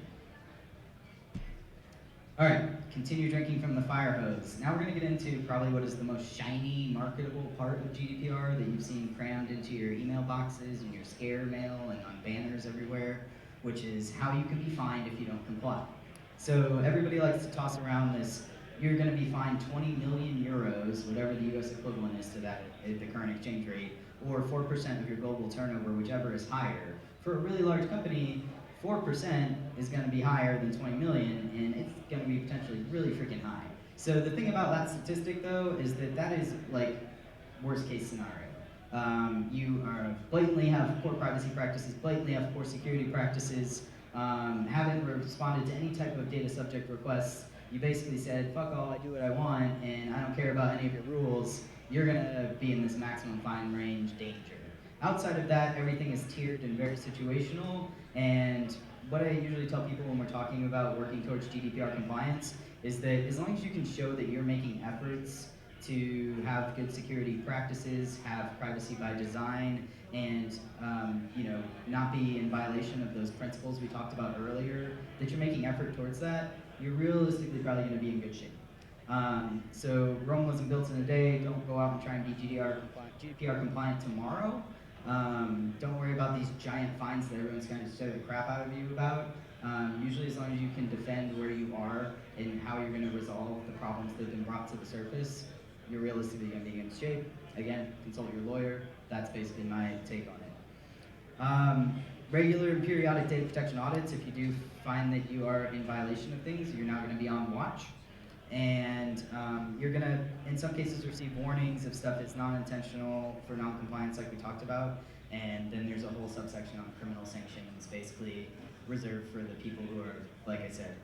All right, continue drinking from the fire hose. Now we're going to get into probably what is the most shiny, marketable part of GDPR that you've seen crammed into your email boxes and your scare mail and on banners everywhere, which is how you can be fined if you don't comply. So everybody likes to toss around this, you're going to be fined 20 million euros, whatever the US equivalent is to that at the current exchange rate, or 4% of your global turnover, whichever is higher. For a really large company, 4% is going to be higher than 20 million, and it's going to be potentially really freaking high. So the thing about that statistic, though, is that that is like worst case scenario. You are blatantly have poor privacy practices, blatantly have poor security practices, haven't responded to any type of data subject requests. You basically said, fuck all, I do what I want, and I don't care about any of your rules. You're going to be in this maximum fine range danger. Outside of that, everything is tiered and very situational, and what I usually tell people when we're talking about working towards GDPR compliance is that as long as you can show that you're making efforts to have good security practices, have privacy by design, and not be in violation of those principles we talked about earlier, that you're making effort towards that, you're realistically probably going to be in good shape. So Rome wasn't built in a day. Don't go out and try and be GDPR compliant tomorrow. Don't worry about these giant fines that everyone's going to scare the crap out of you about. Usually as long as you can defend where you are and how you're going to resolve the problems that have been brought to the surface, you're realistically going to be in good shape. Again, consult your lawyer. That's basically my take on it. Regular and periodic data protection audits, if you do find that you are in violation of things, you're now going to be on watch. And you're going to, in some cases, receive warnings if stuff is non-intentional for non-compliance like we talked about. And then there's a whole subsection on criminal sanctions, basically reserved for the people who are, like I said,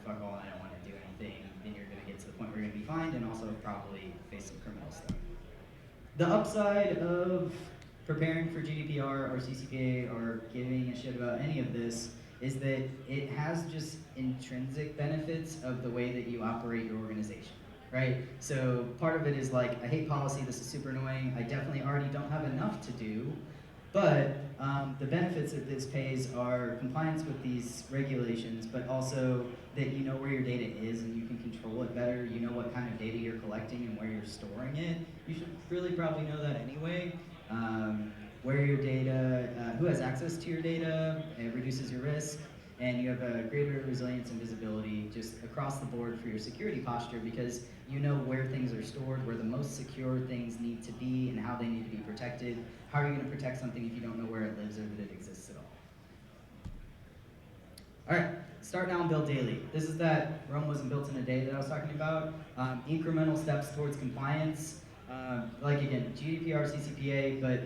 fuck all, I don't want to do anything. Then you're going to get to the point where you're going to be fined and also probably face some criminal stuff. The upside of preparing for GDPR or CCPA or giving a shit about any of this is that it has just intrinsic benefits of the way that you operate your organization, right? So part of it is like, I hate policy, this is super annoying, I definitely already don't have enough to do, but the benefits that this pays are compliance with these regulations, but also that you know where your data is and you can control it better, you know what kind of data you're collecting and where you're storing it. You should really probably know that anyway. Where your data, who has access to your data, it reduces your risk, and you have a greater resilience and visibility just across the board for your security posture because you know where things are stored, where the most secure things need to be, and how they need to be protected. How are you going to protect something if you don't know where it lives or that it exists at all? All right, start now and build daily. This is that Rome wasn't built in a day that I was talking about. Incremental steps towards compliance. Like again, GDPR, CCPA, but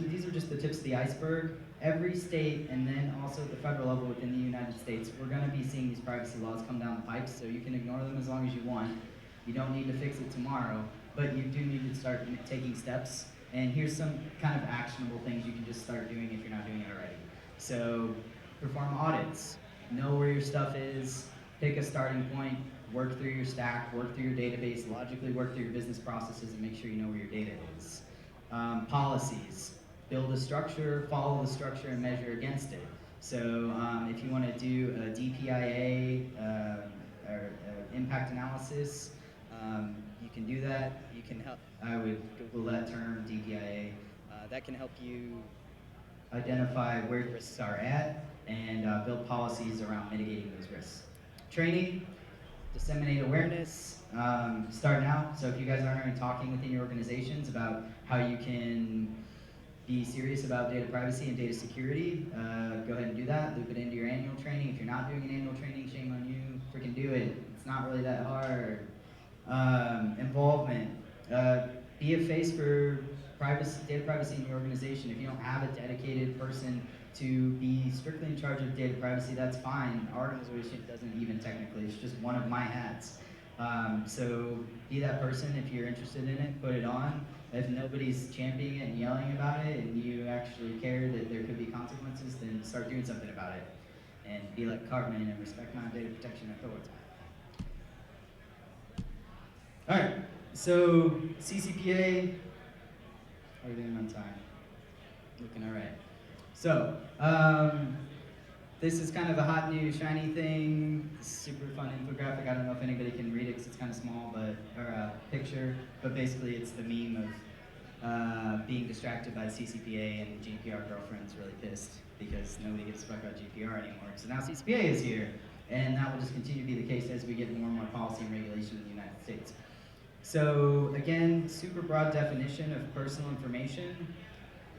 these are just the tips of the iceberg. Every state, and then also at the federal level within the United States, we're going to be seeing these privacy laws come down the pipes, so you can ignore them as long as you want. You don't need to fix it tomorrow, but you do need to start taking steps. And here's some kind of actionable things you can just start doing if you're not doing it already. So perform audits, know where your stuff is, pick a starting point, work through your stack, work through your database, logically work through your business processes and make sure you know where your data is. Policies, build a structure, follow the structure, and measure against it. So if you want to do a DPIA or impact analysis, you can do that. You can help. I would Google that term, DPIA. That can help you identify where risks are at and build policies around mitigating those risks. Training, disseminate awareness, start now. So if you guys aren't already talking within your organizations about how you can be serious about data privacy and data security, go ahead and do that. Loop it into your annual training. If you're not doing an annual training, shame on you. Freaking do it. It's not really that hard. Involvement. Be a face for data privacy in your organization. If you don't have a dedicated person to be strictly in charge of data privacy, that's fine. Our organization doesn't even technically. It's just one of my hats. So be that person if you're interested in it, put it on. If nobody's championing it and yelling about it and you actually care that there could be consequences, then start doing something about it. And be like Cartman and respect my data protection authority. All right, so CCPA, how are we doing on time? Looking all right. So, this is kind of a hot new shiny thing, super fun infographic. I don't know if anybody can read it because it's kind of small, or a picture, but basically it's the meme of being distracted by the CCPA and GDPR girlfriend's really pissed because nobody gives a fuck about GDPR anymore. So now CCPA is here, and that will just continue to be the case as we get more and more policy and regulation in the United States. So again, super broad definition of personal information.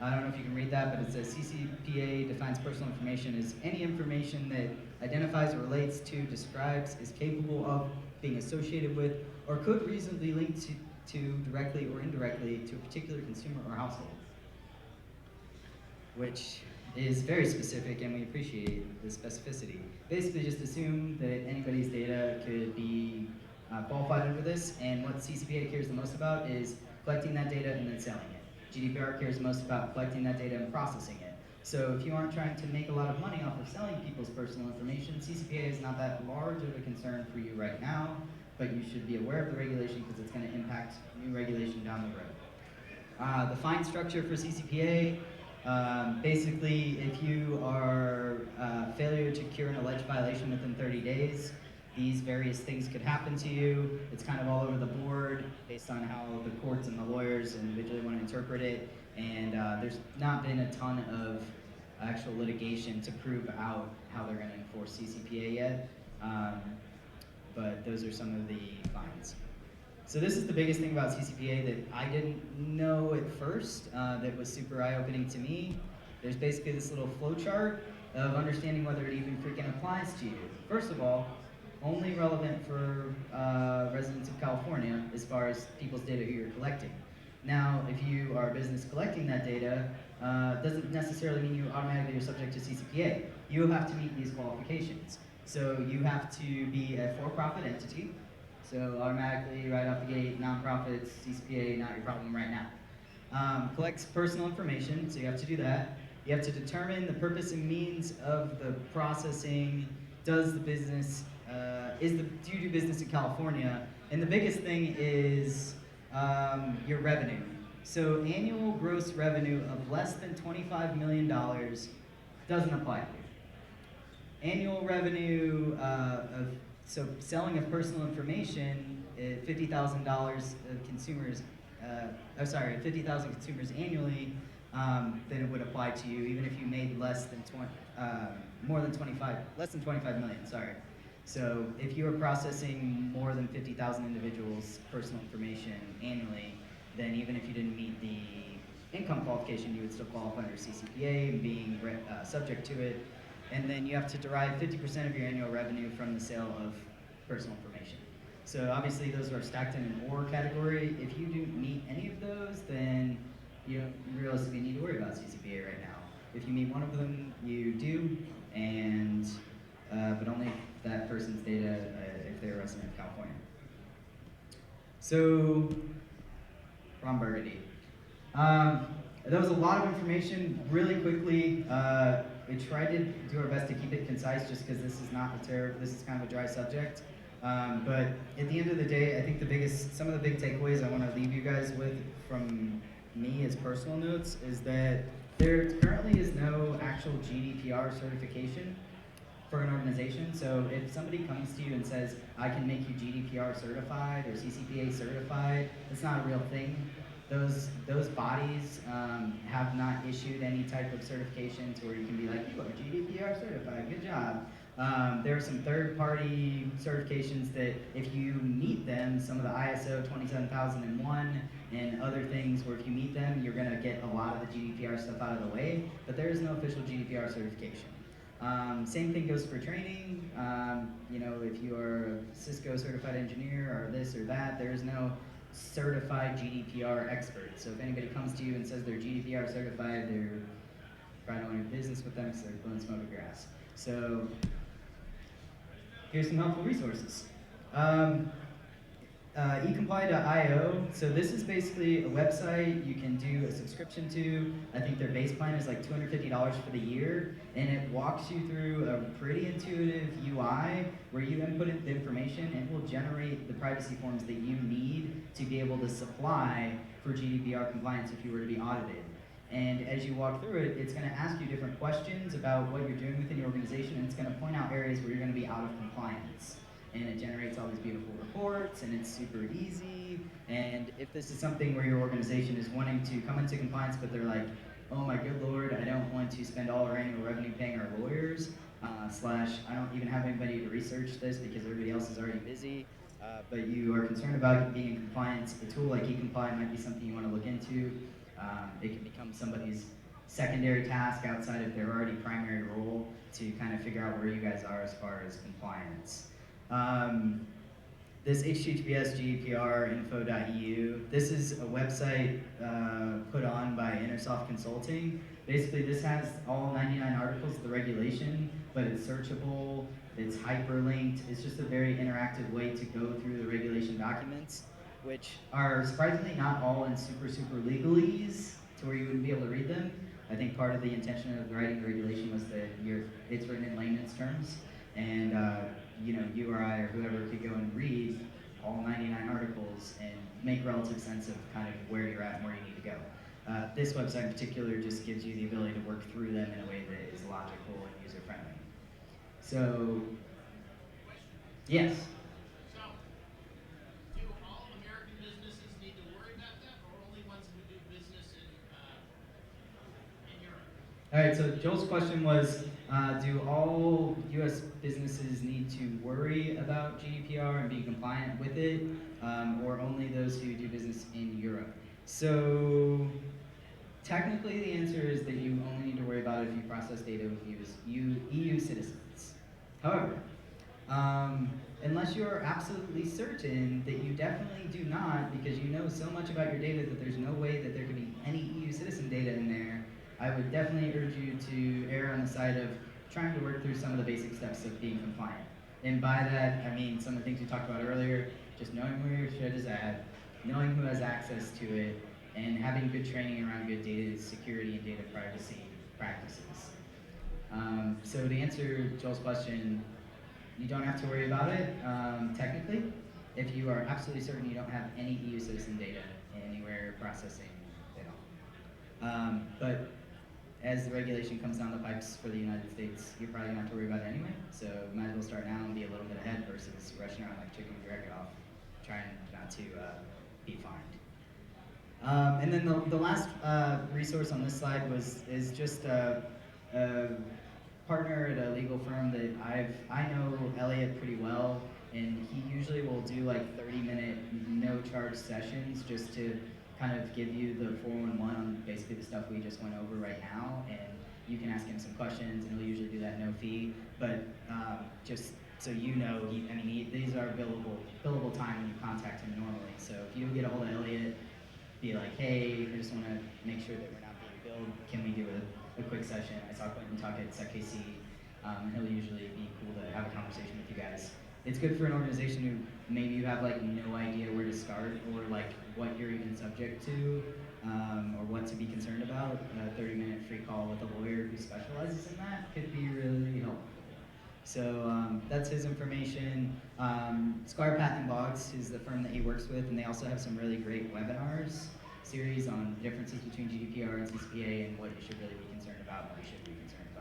I don't know if you can read that, but it says CCPA defines personal information as any information that identifies or relates to, describes, is capable of being associated with, or could reasonably link to directly or indirectly to a particular consumer or household. Which is very specific, and we appreciate the specificity. Basically just assume that anybody's data could be qualified under this, and what CCPA cares the most about is collecting that data and then selling it. GDPR cares most about collecting that data and processing it. So if you aren't trying to make a lot of money off of selling people's personal information, CCPA is not that large of a concern for you right now, but you should be aware of the regulation because it's going to impact new regulation down the road. The fine structure for CCPA, basically if you are failure to cure an alleged violation within 30 days, these various things could happen to you. It's kind of all over the board based on how the courts and the lawyers individually want to interpret it. And there's not been a ton of actual litigation to prove out how they're going to enforce CCPA yet. But those are some of the fines. So this is the biggest thing about CCPA that I didn't know at first that was super eye-opening to me. There's basically this little flow chart of understanding whether it even freaking applies to you. First of all, only relevant for residents of California as far as people's data who you're collecting. Now, if you are a business collecting that data, doesn't necessarily mean you automatically are subject to CCPA. You have to meet these qualifications. So you have to be a for-profit entity. So automatically, right off the gate, nonprofits, CCPA, not your problem right now. Collects personal information, so you have to do that. You have to determine the purpose and means of the processing. Does the business do you do business in California? And the biggest thing is your revenue. So annual gross revenue of less than $25 million doesn't apply to you. Annual revenue so selling of personal information, $50,000 of consumers, 50,000 consumers annually, then it would apply to you, even if you made less than 25 million, sorry. So if you are processing more than 50,000 individuals' personal information annually, then even if you didn't meet the income qualification, you would still qualify under CCPA and being subject to it. And then you have to derive 50% of your annual revenue from the sale of personal information. So obviously those are stacked in an OR category. If you don't meet any of those, then you don't realistically need to worry about CCPA right now. If you meet one of them, you do, and but only if that person's data, if they're a resident of California. So, Ron Burgundy. That was a lot of information really quickly. We tried to do our best to keep it concise just because this is not this is kind of a dry subject. But at the end of the day, I think some of the big takeaways I want to leave you guys with from me as personal notes is that there currently is no actual actual GDPR certification for an organization. So if somebody comes to you and says, I can make you GDPR certified or CCPA certified, it's not a real thing. Those bodies have not issued any type of certifications where you can be like, you are GDPR certified, good job. There are some third-party certifications that if you meet them, some of the ISO 27001 and other things where if you meet them, you're gonna get a lot of the GDPR stuff out of the way, but there is no official GDPR certification. Same thing goes for training. You know, if you are a Cisco certified engineer or this or that, there is no certified GDPR expert. So if anybody comes to you and says they're GDPR certified, they're probably don't want to do business with them because they're blowing smoke and grass. So here's some helpful resources. ecomply.io. So this is basically a website you can do a subscription to. I think their base plan is like $250 for the year, and it walks you through a pretty intuitive UI where you input the information and it will generate the privacy forms that you need to be able to supply for GDPR compliance if you were to be audited. And as you walk through it, it's going to ask you different questions about what you're doing within your organization, and it's going to point out areas where you're going to be out of compliance. And it generates all these beautiful reports, and it's super easy. And if this is something where your organization is wanting to come into compliance, but they're like, oh my good lord, I don't want to spend all our annual revenue paying our lawyers, slash I don't even have anybody to research this because everybody else is already busy, but you are concerned about being in compliance, a tool like eComply might be something you want to look into. It can become somebody's secondary task outside of their already primary role to kind of figure out where you guys are as far as compliance. This HTTPS GDPR info.eu, this is a website put on by Intersoft Consulting. Basically, this has all 99 articles of the regulation, but it's searchable, it's hyperlinked, it's just a very interactive way to go through the regulation documents, which are surprisingly not all in super legalese to where you wouldn't be able to read them. I think part of the intention of writing the regulation was that it's written in layman's terms, and you know, you or I or whoever could go and read all 99 articles and make relative sense of kind of where you're at and where you need to go. This website in particular just gives you the ability to work through them in a way that is logical and user-friendly. So, yes? So, do all American businesses need to worry about that, or only ones who do business in Europe? All right, so Joel's question was, do all U.S. businesses need to worry about GDPR and be compliant with it, or only those who do business in Europe? So technically the answer is that you only need to worry about it if you process data with EU citizens. However, unless you are absolutely certain that you definitely do not, because you know so much about your data that there's no way that there could be any EU citizen data in there, I would definitely urge you to err on the side of trying to work through some of the basic steps of being compliant. And by that, I mean some of the things we talked about earlier, just knowing where your shit is at, knowing who has access to it, and having good training around good data security and data privacy practices. So to answer Joel's question, you don't have to worry about it, technically, if you are absolutely certain you don't have any EU citizen data anywhere processing at all. But as the regulation comes down the pipes for the United States, you're probably gonna have to worry about it anyway, so might as well start now and be a little bit ahead versus rushing around like chicken with your head off, trying not to be fined. And then the last resource on this slide is just a partner at a legal firm that I know Elliot pretty well, and he usually will do like 30-minute no-charge sessions just to kind of give you the 411 on basically the stuff we just went over right now, and you can ask him some questions, and he'll usually do that no fee. But just so you know, these are billable time when you contact him normally. So if you get a hold of Elliot, be like, hey, I just want to make sure that we're not being billed. Can we do a quick session? I saw Quentin talk at SecKC, and he'll usually be cool to have a conversation with you guys. It's good for an organization who maybe you have like no idea where to start or like what you're even subject to or what to be concerned about. A 30-minute free call with a lawyer who specializes in that could be really helpful. So that's his information. Squire Patent Boggs is the firm that he works with, and they also have some really great webinars series on differences between GDPR and CCPA and what you should really be concerned about and what you should be concerned about.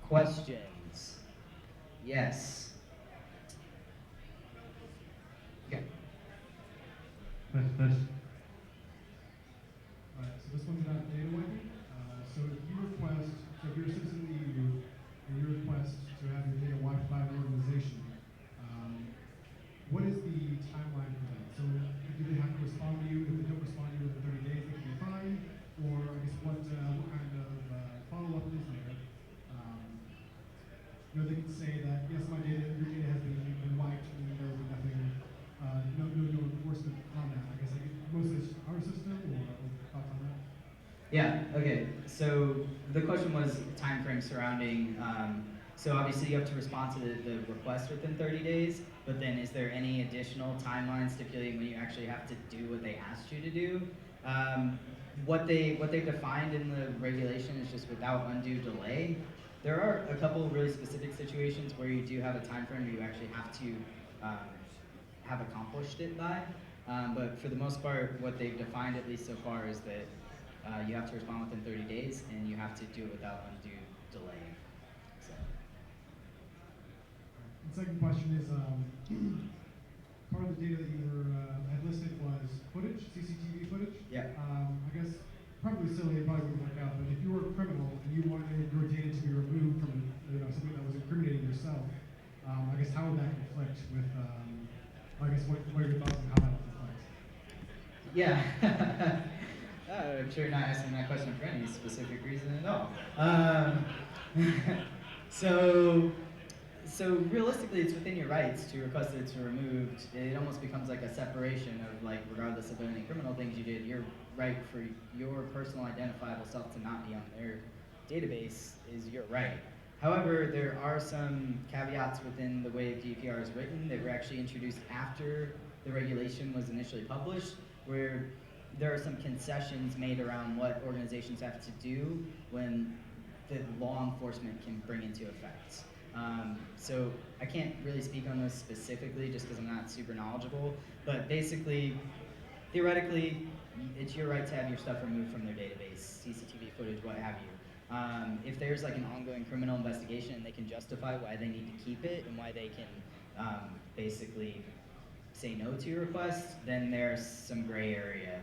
Questions? Yes. Okay. Alright, so this one's about data wiping. So if you're a citizen in the EU and you request to have your data wiped by an organization, what is the timeline for that? So do they have to respond to you? If they don't respond to you within 30 days, they can be fined? Or I guess what kind of follow-up is there? They can say that, yes, your data has been wiped and there will be nothing, no enforcement on that. I guess mostly it's our system or thoughts on that? Yeah, okay. So the question was time frame surrounding, so obviously you have to respond to the request within 30 days, but then is there any additional timeline stipulating when you actually have to do what they asked you to do? What they've defined in the regulation is just without undue delay. There are a couple really specific situations where you do have a time frame where you actually have to have accomplished it by. But for the most part, what they've defined, at least so far, is that you have to respond within 30 days and you have to do it without undue delay. So. The second question is, part of the data that you had listed was footage, CCTV footage. Yeah. I guess probably silly, it probably wouldn't work out, but if you were a criminal and you wanted your data to be removed from something that was incriminating yourself, I guess how would that conflict with, I guess what are your thoughts on how that would conflict? Yeah. I'm sure you're not asking that question for any specific reason at all. So realistically, it's within your rights to request that it's removed. It almost becomes like a separation of, like, regardless of any criminal things you did, your right for your personal identifiable self to not be on their database is your right. However, there are some caveats within the way GDPR is written that were actually introduced after the regulation was initially published, where there are some concessions made around what organizations have to do when the law enforcement can bring into effect. So I can't really speak on this specifically just because I'm not super knowledgeable, but basically, theoretically, it's your right to have your stuff removed from their database, CCTV footage, what have you. If there's like an ongoing criminal investigation and they can justify why they need to keep it and why they can basically say no to your request, then there's some gray area.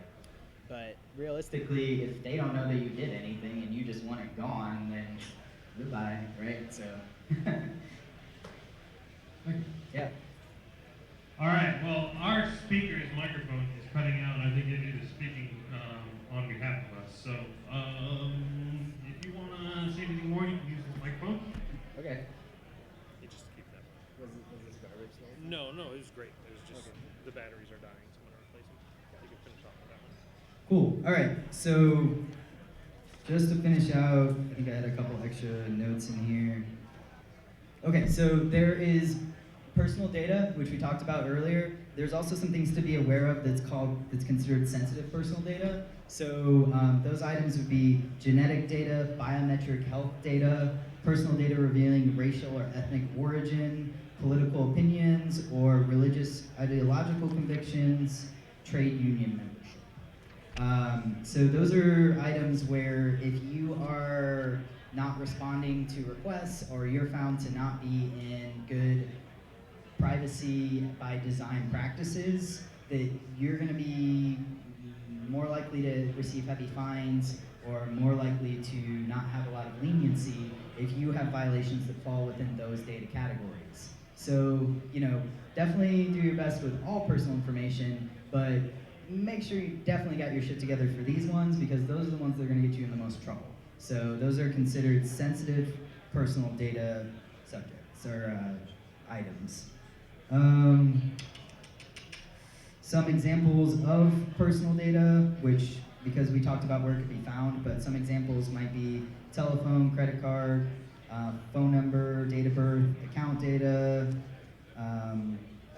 But realistically, if they don't know that you did anything and you just want it gone, then goodbye, right? So, yeah. All right, well, our speaker's microphone is cutting out, and I think it is speaking on behalf of us. So, if you want to say anything more, you can use the microphone. Okay. You just keep that. Was this garbage though? No, it was great. It was just the batteries are dying, so I'm gonna replace them. You can finish off with that one. Cool. All right. So, just to finish out, I think I had a couple extra notes in here. Okay, so there is personal data, which we talked about earlier. There's also some things to be aware of that's considered sensitive personal data. So those items would be genetic data, biometric health data, personal data revealing racial or ethnic origin, political opinions, or religious ideological convictions, trade union membership. So those are items where if you are not responding to requests or you're found to not be in good privacy by design practices, that you're going to be more likely to receive heavy fines or more likely to not have a lot of leniency if you have violations that fall within those data categories. So, definitely do your best with all personal information, but make sure you definitely got your shit together for these ones because those are the ones that are going to get you in the most trouble. So those are considered sensitive personal data subjects or items. Some examples of personal data, which, because we talked about where it could be found, but some examples might be telephone, credit card, phone number, date of birth, account data,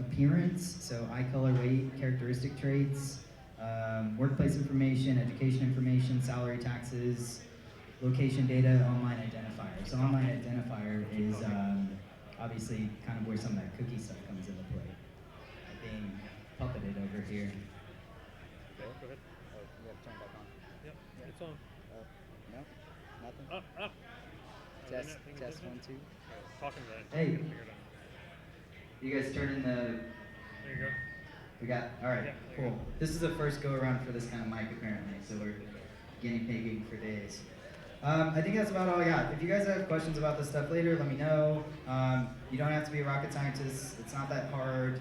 appearance, so eye color, weight, characteristic traits, workplace information, education information, salary, taxes, location data, online identifier. So online identifier is obviously kind of where some of that cookie stuff comes into play. Being puppeted over here. Okay, go ahead. Oh, we have to turn it back on. Yep, it's on. No? Nothing? Up, up. Test, test, 1, 2. Talking to that. Hey. Figure it out. You guys turn in the. There you go. We got. All right. Yeah, there you Cool. go. This is the first go around for this kind of mic apparently, so we're guinea pigging for days. I think that's about all I got. If you guys have questions about this stuff later, let me know. You don't have to be a rocket scientist. It's not that hard.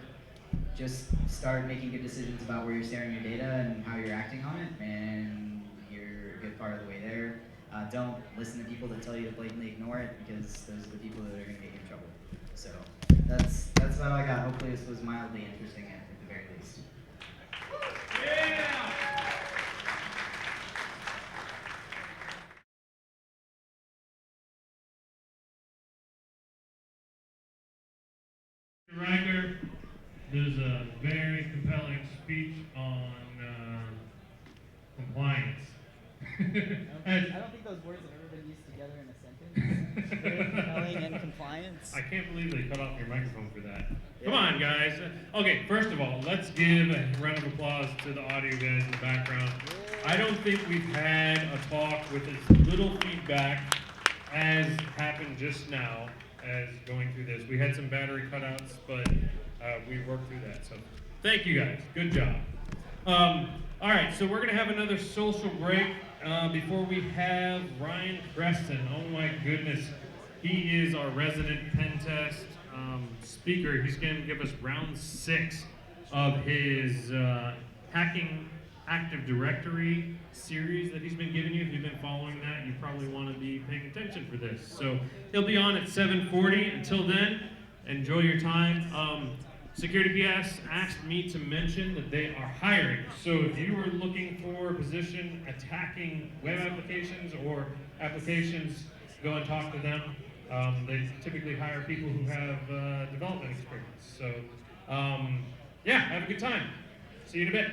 Just start making good decisions about where you're sharing your data and how you're acting on it, and you're a good part of the way there. Don't listen to people that tell you to blatantly ignore it, because those are the people that are going to get you in trouble. So that's about all I got. Hopefully this was mildly interesting at the very least. Yeah! Riker, there's a very compelling speech on compliance. I don't think those words have ever been used together in a sentence. Very compelling and compliance. I can't believe they cut off your microphone for that. Come on, guys. Okay, first of all, let's give a round of applause to the audio guys in the background. I don't think we've had a talk with as little feedback as happened just now as going through this. We had some battery cutouts, but we worked through that. So thank you guys. Good job. All right, so we're going to have another social break before we have Ryan Preston. Oh my goodness. He is our resident pen test speaker. He's going to give us round 6 of his Hacking Active Directory series that he's been giving you. If you've been following that, you probably want to be paying attention for this. So he'll be on at 7:40. Until then, enjoy your time. Security PS asked me to mention that they are hiring. So if you are looking for a position attacking web applications or applications, go and talk to them. They typically hire people who have development experience. So yeah, have a good time. See you in a bit.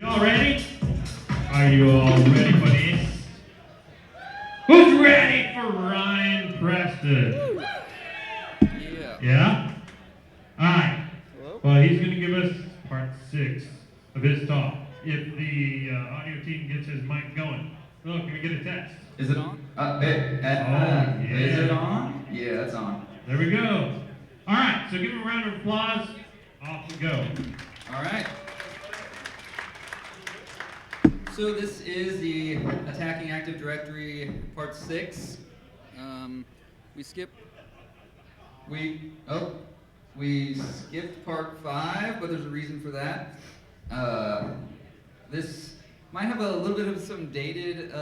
All ready? Are you all ready for this? Who's ready for Ryan Preston? Yeah. Yeah? Alright. Hello? Well, he's going to give us part 6 of his talk. If the audio team gets his mic going. Look, can we get a test? Is it on? Yeah. Is it on? Yeah, it's on. There we go. Alright, so give him a round of applause. Off we go. All right. So this is the Attacking Active Directory Part 6. We skipped Part 5, but there's a reason for that. This might have a little bit of some dated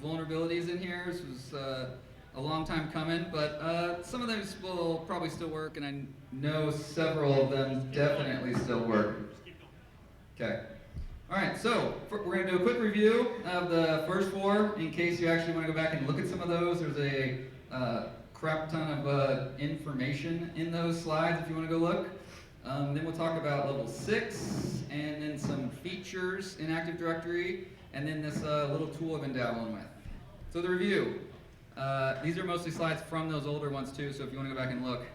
vulnerabilities in here. This was a long time coming, but some of those will probably still work, and I know several of them definitely still work. Okay. All right, so we're going to do a quick review of the first 4 in case you actually want to go back and look at some of those. There's a crap ton of information in those slides if you want to go look. Then we'll talk about level 6, and then some features in Active Directory, and then this little tool I've been dabbling with. So the review. These are mostly slides from those older ones too, so if you want to go back and look.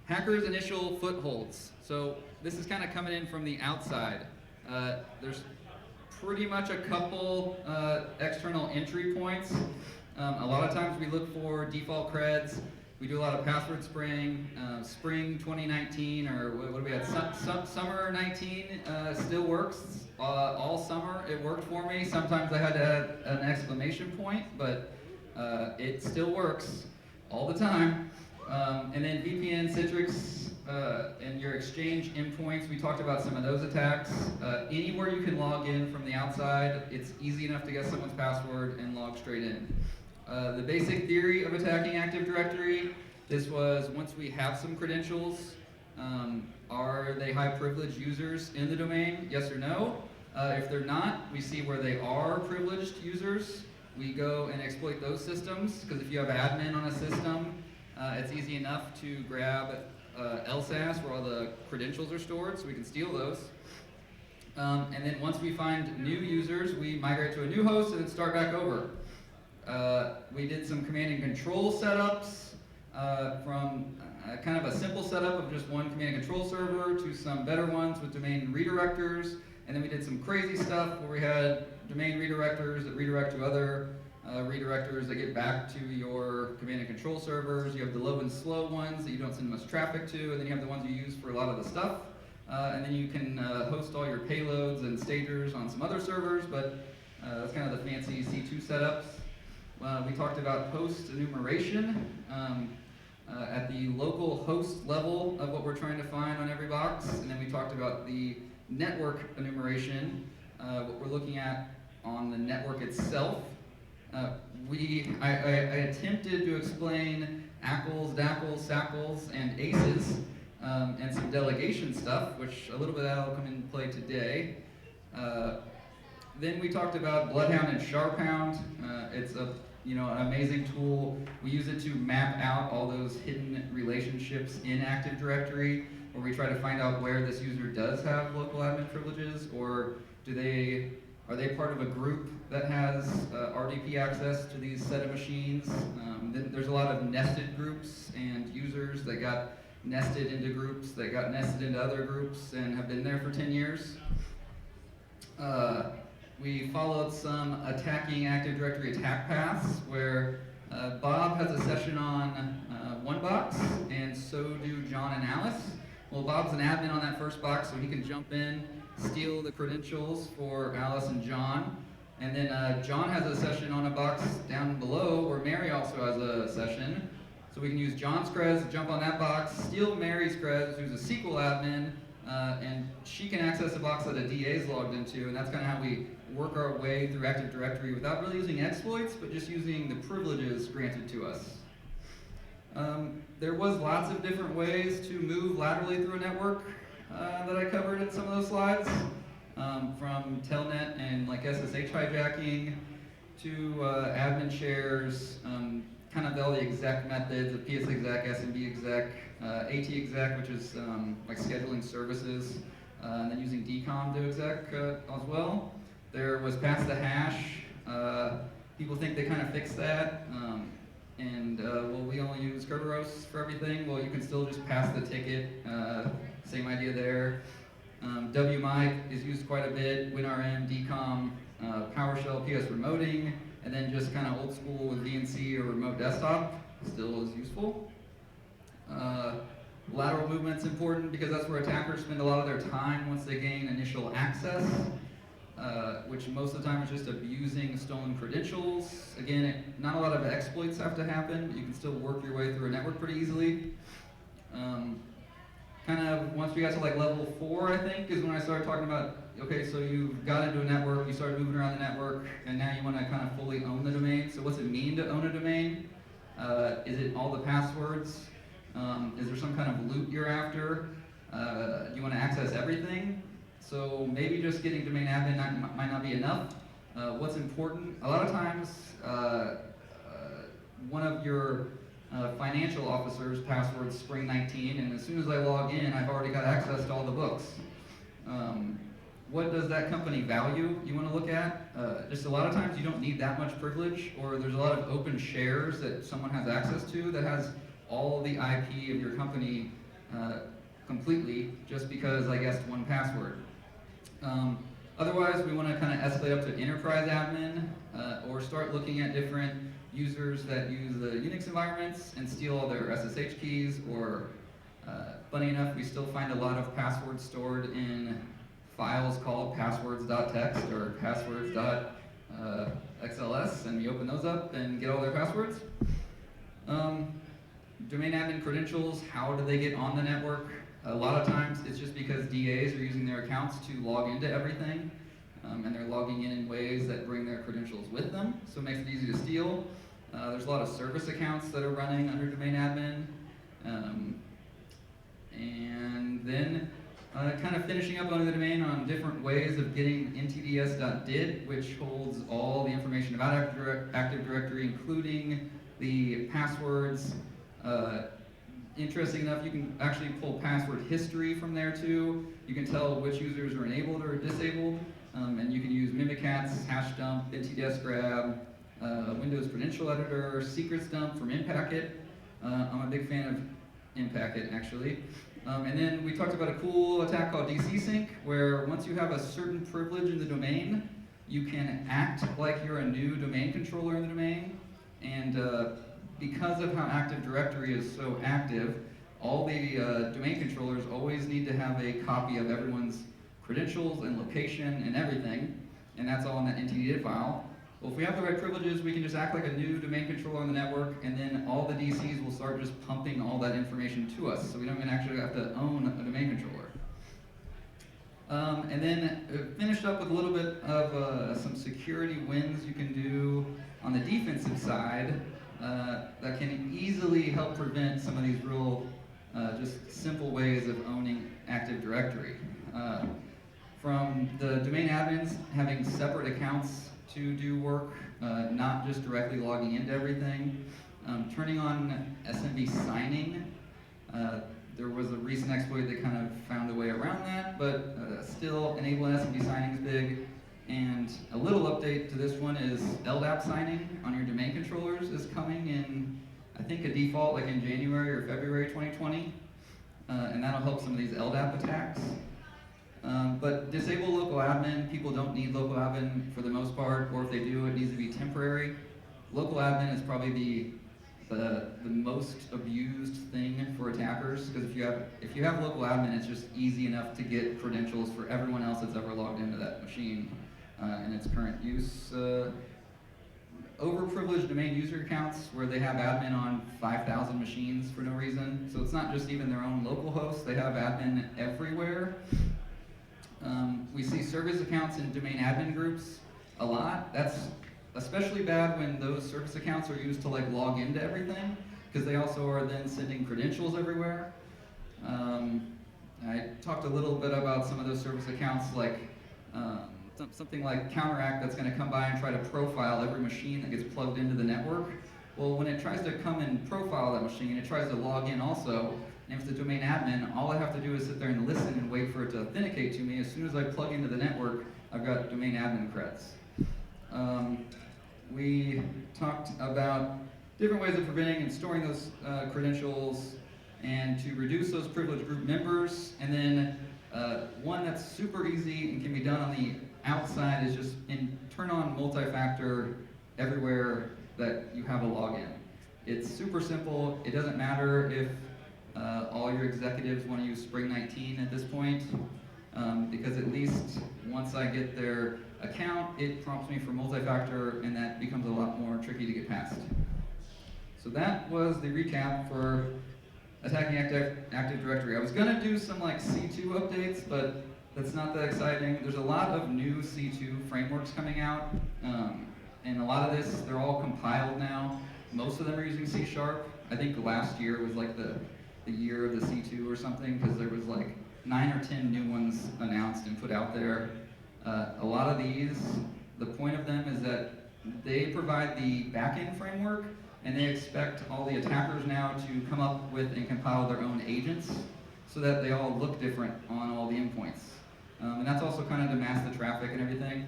Hackers' initial footholds. So this is kind of coming in from the outside. There's pretty much a couple external entry points. A lot of times we look for default creds. We do a lot of password spraying. Spring 2019, or what do we have? Summer 19 still works. All summer it worked for me. Sometimes I had to add an exclamation point, but it still works all the time. And then VPN, Citrix, and your Exchange endpoints, we talked about some of those attacks. Anywhere you can log in from the outside, it's easy enough to guess someone's password and log straight in. The basic theory of attacking Active Directory, this was once we have some credentials, are they high privileged users in the domain, yes or no? If they're not, we see where they are privileged users. We go and exploit those systems, because if you have admin on a system, it's easy enough to grab LSAS where all the credentials are stored, so we can steal those. And then once we find new users, we migrate to a new host and then start back over. We did some command and control setups from kind of a simple setup of just one command and control server to some better ones with domain redirectors. And then we did some crazy stuff where we had domain redirectors that redirect to other redirectors that get back to your command and control servers. You have the low and slow ones that you don't send much traffic to, and then you have the ones you use for a lot of the stuff. And then you can host all your payloads and stagers on some other servers, but that's kind of the fancy C2 setups. We talked about host enumeration at the local host level of what we're trying to find on every box, and then we talked about the network enumeration, what we're looking at on the network itself. I attempted to explain ACLs, DACLs, SACLs, and ACEs, and some delegation stuff, which a little bit of that will come into play today. Then we talked about Bloodhound and Sharphound. It's an amazing tool. We use it to map out all those hidden relationships in Active Directory, where we try to find out where this user does have local admin privileges, or are they part of a group that has RDP access to these set of machines? There's a lot of nested groups and users that got nested into groups that got nested into other groups and have been there for 10 years. We followed some attacking Active Directory attack paths, where Bob has a session on one box, and so do John and Alice. Well, Bob's an admin on that first box, so he can jump in, steal the credentials for Alice and John. And then John has a session on a box down below where Mary also has a session. So we can use John's creds to jump on that box, steal Mary's creds, who's a SQL admin, and she can access a box that a DA is logged into, and that's kind of how we work our way through Active Directory without really using exploits, but just using the privileges granted to us. There was lots of different ways to move laterally through a network that I covered in some of those slides, from telnet and like SSH hijacking to admin shares, kind of all the exec methods of PS exec, SMB exec, AT exec, which is like scheduling services. and then using decom to exec as well. There was pass the hash. People think they kind of fixed that, well, we only use Kerberos for everything. Well, you can still just pass the ticket. Same idea there. WMIC is used quite a bit. WinRM, decom, PowerShell, PS remoting, and then just kind of old school with VNC or remote desktop still is useful. Lateral movement's important because that's where attackers spend a lot of their time once they gain initial access, which most of the time is just abusing stolen credentials. Again, not a lot of exploits have to happen. You can still work your way through a network pretty easily. Kind of once we got to like level 4, I think, is when I started talking about, okay, so you got into a network, you started moving around the network, and now you want to kind of fully own the domain. So what's it mean to own a domain? Is it all the passwords? Is there some kind of loot you're after? Do you want to access everything? So maybe just getting domain admin might not be enough. What's important? A lot of times, one of your financial officer's password's Spring19, and as soon as I log in, I've already got access to all the books. What does that company value you want to look at? Just a lot of times you don't need that much privilege, or there's a lot of open shares that someone has access to that has all the IP of your company completely, just because I guessed one password. Otherwise, we want to kind of escalate up to enterprise admin, or start looking at different users that use the Unix environments and steal all their SSH keys, or funny enough, we still find a lot of passwords stored in files called passwords.txt or passwords.xls, and we open those up and get all their passwords. Domain admin credentials, how do they get on the network? A lot of times it's just because DAs are using their accounts to log into everything, and they're logging in ways that bring their credentials with them, so it makes it easy to steal. There's a lot of service accounts that are running under domain admin. And then kind of finishing up on the domain on different ways of getting ntds.did, which holds all the information about Active Directory, including the passwords. Interesting enough, you can actually pull password history from there too. You can tell which users are enabled or disabled, and you can use Mimikatz, Hashdump, ntdsgrab, Windows Credential Editor, secrets dump from Impacket. I'm a big fan of Impacket, actually. And then we talked about a cool attack called DC Sync, where once you have a certain privilege in the domain, you can act like you're a new domain controller in the domain. And because of how Active Directory is so active, all the domain controllers always need to have a copy of everyone's credentials and location and everything, and that's all in that ntd file. Well, if we have the right privileges, we can just act like a new domain controller on the network, and then all the DCs will start just pumping all that information to us, so we don't even actually have to own a domain controller. And then finished up with a little bit of some security wins you can do on the defensive side that can easily help prevent some of these real just simple ways of owning Active Directory. From the domain admins having separate accounts to do work, not just directly logging into everything. Turning on SMB signing. There was a recent exploit that kind of found a way around that, but still enabling SMB signing is big. And a little update to this one is LDAP signing on your domain controllers is coming in, I think, a default like in January or February 2020. And that'll help some of these LDAP attacks. But disable local admin, people don't need local admin for the most part, or if they do, it needs to be temporary. Local admin is probably the most abused thing for attackers, because if you have local admin, it's just easy enough to get credentials for everyone else that's ever logged into that machine in its current use. Overprivileged domain user accounts where they have admin on 5,000 machines for no reason. So it's not just even their own local hosts, they have admin everywhere. We see service accounts in domain admin groups a lot. That's especially bad when those service accounts are used to like log into everything, because they also are then sending credentials everywhere. I talked a little bit about some of those service accounts, like something like Counteract that's going to come by and try to profile every machine that gets plugged into the network. Well, when it tries to come and profile that machine, it tries to log in also, and if it's a domain admin, all I have to do is sit there and listen and wait for it to authenticate to me. As soon as I plug into the network, I've got domain admin creds. We talked about different ways of preventing and storing those credentials and to reduce those privileged group members. And then one that's super easy and can be done on the outside is just turn on multi-factor everywhere that you have a login. It's super simple. It doesn't matter if all your executives want to use Spring 19 at this point, because at least once I get their account, it prompts me for multi-factor, and that becomes a lot more tricky to get past. So that was the recap for attacking Active Directory. I was gonna do some like C2 updates, but that's not that exciting. There's a lot of new C2 frameworks coming out, and a lot of this, they're all compiled now. Most of them are using C#. I think last year was like the year of the C2 or something, because there was like 9 or 10 new ones announced and put out there. A lot of these, the point of them is that they provide the backend framework, and they expect all the attackers now to come up with and compile their own agents so that they all look different on all the endpoints. And that's also kind of to mask the traffic and everything.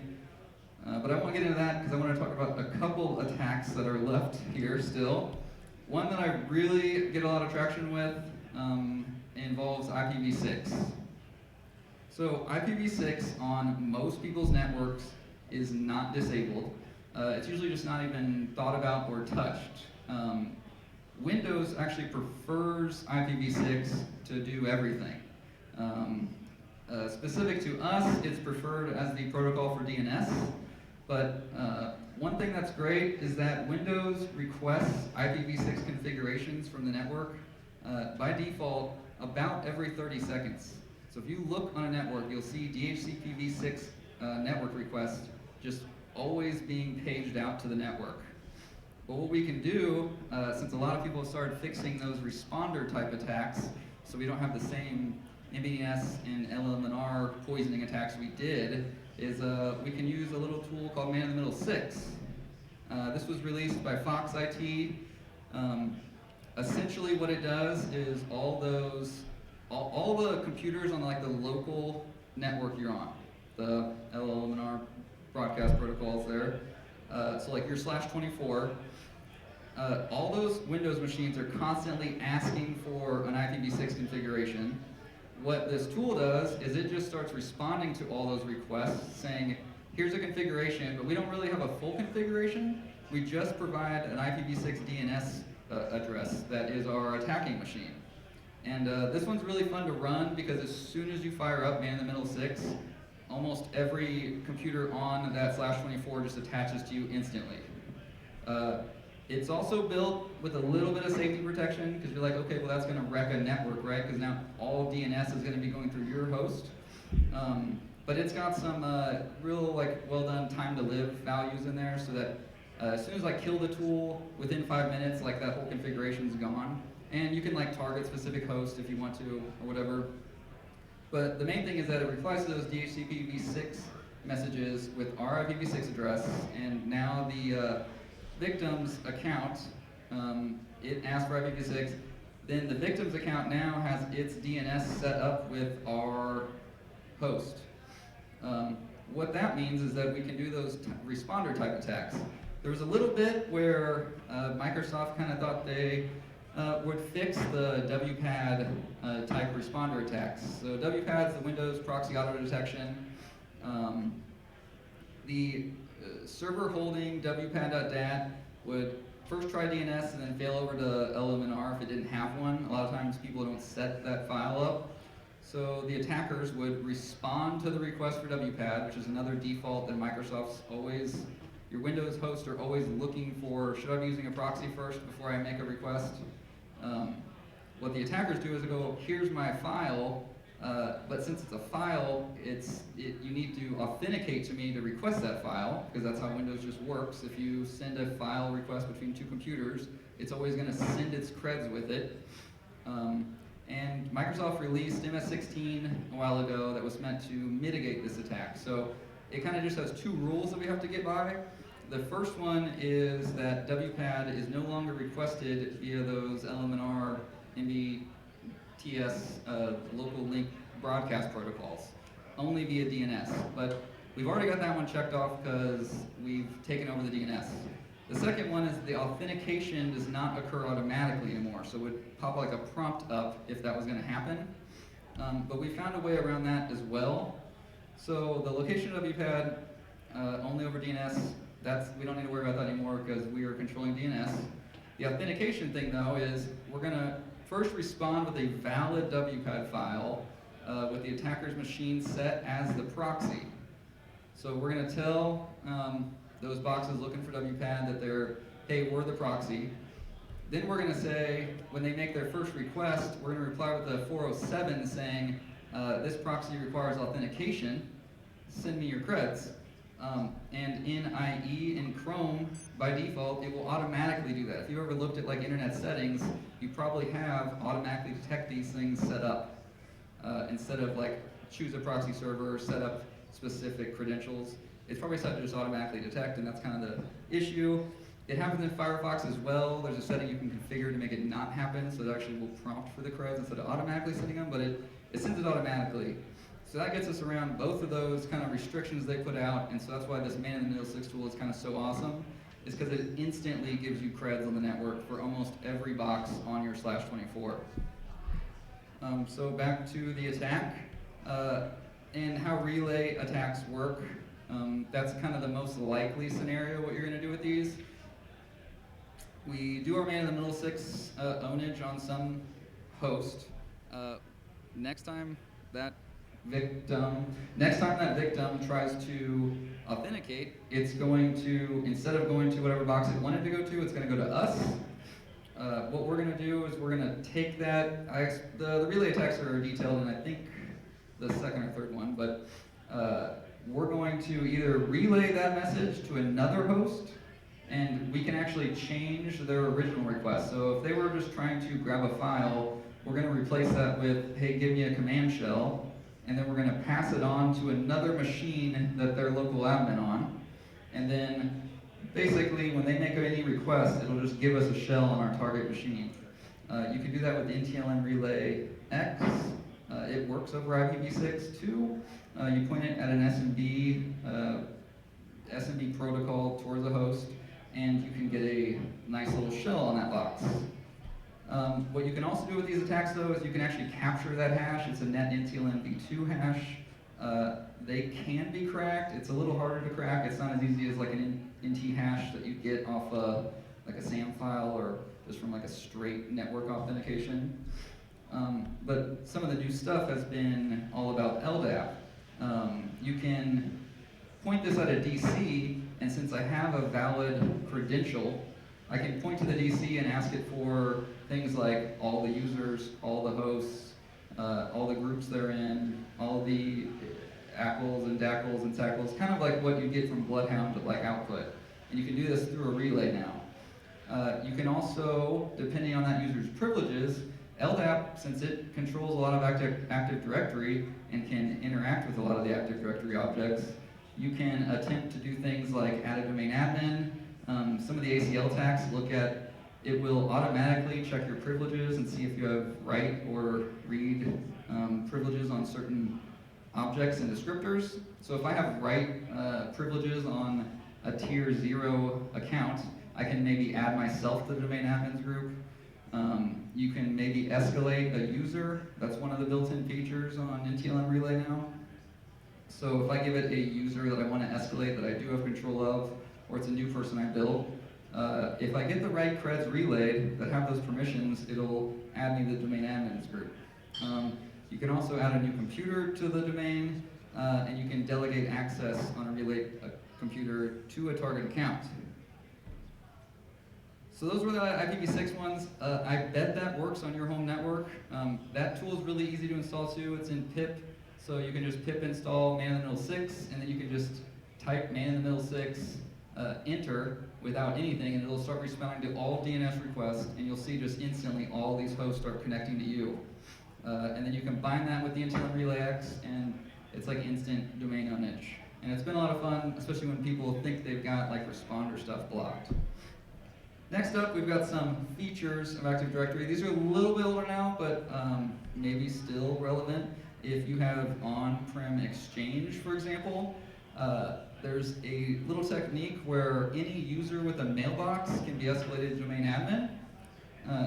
But I won't get into that because I want to talk about a couple attacks that are left here still. One that I really get a lot of traction with involves IPv6. So IPv6 on most people's networks is not disabled. It's usually just not even thought about or touched. Windows actually prefers IPv6 to do everything. Specific to us, it's preferred as the protocol for DNS, but one thing that's great is that Windows requests IPv6 configurations from the network by default about every 30 seconds. So if you look on a network, you'll see DHCPv6 network requests just always being paged out to the network. But what we can do, since a lot of people have started fixing those responder type attacks, so we don't have the same MBS and LLMNR poisoning attacks we did, is we can use a little tool called Man-in-the-Middle 6. This was released by Fox IT. Essentially what it does is all the computers on like the local network you're on, the LLMNR broadcast protocols there. So like your /24, all those Windows machines are constantly asking for an IPv6 configuration. What this tool does is it just starts responding to all those requests saying, here's a configuration, but we don't really have a full configuration. We just provide an IPv6 DNS address that is our attacking machine. And this one's really fun to run because as soon as you fire up Man-in-the-Middle 6, almost every computer on that /24 just attaches to you instantly. It's also built with a little bit of safety protection because you're like, okay, well that's going to wreck a network, right? Because now all DNS is going to be going through your host. But it's got some real like well done time to live values in there so that as soon as I kill the tool, within 5 minutes, like that whole configuration's gone. And you can like target specific hosts if you want to or whatever. But the main thing is that it replies to those DHCPv6 messages with our IPv6 address, and now the victim's account, it asks for IPv6, then the victim's account now has its DNS set up with our host. What that means is that we can do those responder type attacks. There was a little bit where Microsoft kind of thought they would fix the WPAD type responder attacks. So WPAD is the Windows proxy auto detection. The server holding WPAD.dat would first try DNS and then fail over to LLMNR if it didn't have one. A lot of times people don't set that file up. So the attackers would respond to the request for WPAD, which is another default that Microsoft's always, your Windows hosts are always looking for, should I be using a proxy first before I make a request? What the attackers do is they go, here's my file, but since it's a file, you need to authenticate to me to request that file, because that's how Windows just works. If you send a file request between two computers, it's always going to send its creds with it. And Microsoft released MS16 a while ago that was meant to mitigate this attack. So it kind of just has two rules that we have to get by. The first one is that WPAD is no longer requested via those LMNR, MBTS, local link broadcast protocols, only via DNS. But we've already got that one checked off because we've taken over the DNS. The second one is the authentication does not occur automatically anymore, so it would pop like a prompt up if that was going to happen. But we found a way around that as well. So the location of WPAD, only over DNS, we don't need to worry about that anymore because we are controlling DNS. The authentication thing though is we're going to first respond with a valid WPAD file with the attacker's machine set as the proxy. So we're going to tell those boxes looking for WPAD that they're, hey, we're the proxy. Then we're going to say, when they make their first request, we're going to reply with a 407 saying, this proxy requires authentication, send me your creds. And in IE in Chrome, by default, it will automatically do that. If you ever looked at like internet settings, you probably have automatically detect these things set up. Instead of like choose a proxy server, set up specific credentials. It's probably set to just automatically detect, and that's kind of the issue. It happens in Firefox as well. There's a setting you can configure to make it not happen, so it actually will prompt for the creds instead of automatically sending them, but it sends it automatically. So that gets us around both of those kind of restrictions they put out, and so that's why this man-in-the-middle 6 tool is kind of so awesome, is because it instantly gives you creds on the network for almost every box on your /24. So back to the attack, and how relay attacks work. That's kind of the most likely scenario, what you're going to do with these. We do our man-in-the-middle 6 ownage on some host. Next time that victim tries to authenticate, it's going to, instead of going to whatever box it wanted to go to, it's going to go to us. What we're going to do is we're going to take that, the relay attacks are detailed in I think the second or third one, but we're going to either relay that message to another host, and we can actually change their original request. So if they were just trying to grab a file, we're going to replace that with, hey, give me a command shell, and then we're going to pass it on to another machine that they're local admin on, and then basically when they make any request, it'll just give us a shell on our target machine. You can do that with NTLM Relay X. It works over IPv6 too. You point it at an SMB protocol towards the host, and you can get a nice little shell on that box. What you can also do with these attacks though is you can actually capture that hash. It's a net NTLM v2 hash. They can be cracked. It's a little harder to crack. It's not as easy as like an NT hash that you get off like a SAM file or just from like a straight network authentication. But some of the new stuff has been all about LDAP. You can point this at a DC, and since I have a valid credential, I can point to the DC and ask it for things like all the users, all the hosts, all the groups they're in, all the ACLs and DACLs and SACLs, kind of like what you get from Bloodhound like output. And you can do this through a relay now. You can also, depending on that user's privileges, LDAP, since it controls a lot of Active Directory and can interact with a lot of the Active Directory objects, you can attempt to do things like add a domain admin. Some of the ACL attacks look at, it will automatically check your privileges and see if you have write or read privileges on certain objects and descriptors. So if I have write privileges on a tier 0 account, I can maybe add myself to the domain admins group. You can maybe escalate a user. That's one of the built-in features on NTLM Relay now. So if I give it a user that I want to escalate that I do have control of, or it's a new person I built, if I get the right creds relayed that have those permissions, it'll add me to the domain admins group. You can also add a new computer to the domain, and you can delegate access on a relay computer to a target account. So those were the IPv6 ones. I bet that works on your home network. That tool is really easy to install too. It's in pip, so you can just pip install man-in-the-middle 6, and then you can just type man-in-the-middle 6, enter without anything, and it'll start responding to all DNS requests, and you'll see just instantly all these hosts start connecting to you. And then you combine that with the NTLM Relay X, and it's like instant domain ownage. And it's been a lot of fun, especially when people think they've got like responder stuff blocked. Next up, we've got some features of Active Directory. These are a little bit older now, but maybe still relevant. If you have on-prem Exchange, for example, there's a little technique where any user with a mailbox can be escalated to domain admin.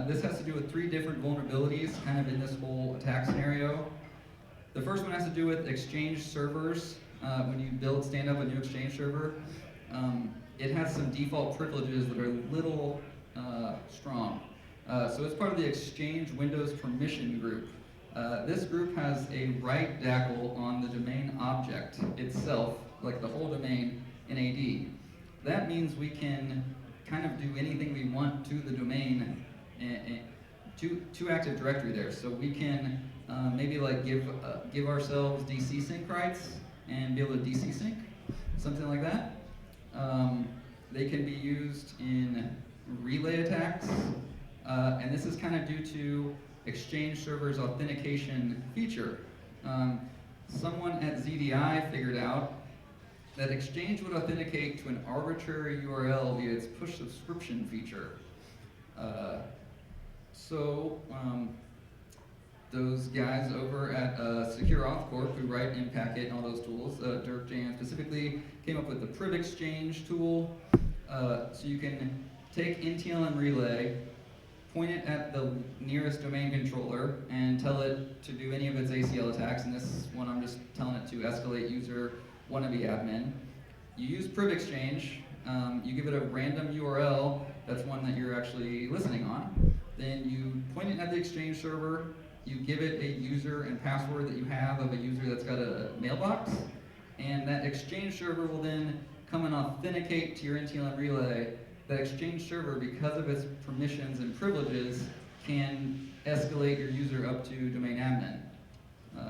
This has to do with 3 different vulnerabilities kind of in this whole attack scenario. The first one has to do with Exchange servers. When you stand up a new Exchange server, it has some default privileges that are a little strong. So it's part of the Exchange Windows permission group. This group has a write DACL on the domain object itself, like the whole domain in AD. That means we can kind of do anything we want to the domain to Active Directory there. So we can maybe like give ourselves DC sync rights and be able to DC sync, something like that. They can be used in relay attacks, and this is kind of due to Exchange server's authentication feature. Someone at ZDI figured out that Exchange would authenticate to an arbitrary URL via its push subscription feature. Those guys over at Secure Auth Corp, who write Impacket and all those tools, Dirk Jan specifically, came up with the Priv Exchange tool. So you can take NTLM relay, point it at the nearest domain controller, and tell it to do any of its ACL attacks. In this one, I'm just telling it to escalate user wannabe admin. You use Priv Exchange. You give it a random URL, that's one that you're actually listening on. Then you point it at the Exchange server. You give it a user and password that you have of a user that's got a mailbox, and that Exchange server will then come and authenticate to your NTLM relay. That Exchange server, because of its permissions and privileges, can escalate your user up to domain admin.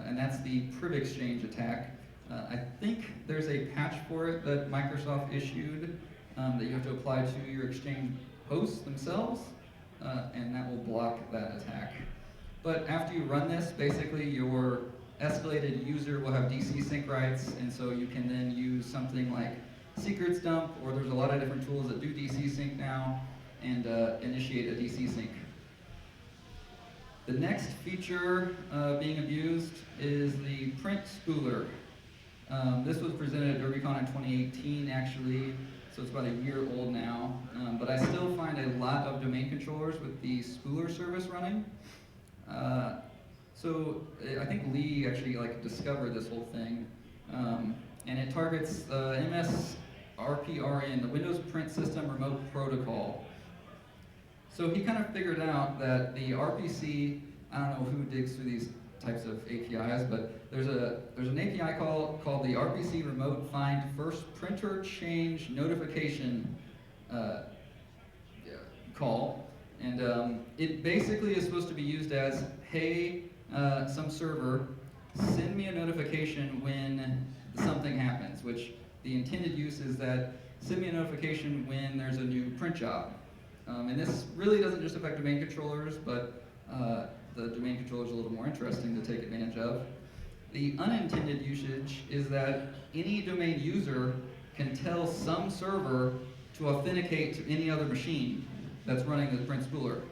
And that's the Priv Exchange attack. I think there's a patch for it that Microsoft issued that you have to apply to your Exchange hosts themselves, and that will block that attack. But after you run this, basically your escalated user will have DC sync rights, and so you can then use something like secrets dump, or there's a lot of different tools that do DC sync now, and initiate a DC sync. The next feature being abused is the print spooler. This was presented at DerbyCon in 2018, actually, so it's about a year old now. But I still find a lot of domain controllers with the spooler service running. So I think Lee actually discovered this whole thing, and it targets MSRPRN, the Windows Print System Remote Protocol. So he kind of figured out that the RPC, I don't know who digs through these types of APIs, but there's an API called the RPC Remote Find First Printer Change Notification call, and it basically is supposed to be used as, hey, some server, send me a notification when something happens, which the intended use is that send me a notification when there's a new print job. And this really doesn't just affect domain controllers, but the domain controller is a little more interesting to take advantage of. The unintended usage is that any domain user can tell some server to authenticate to any other machine that's running the print spooler,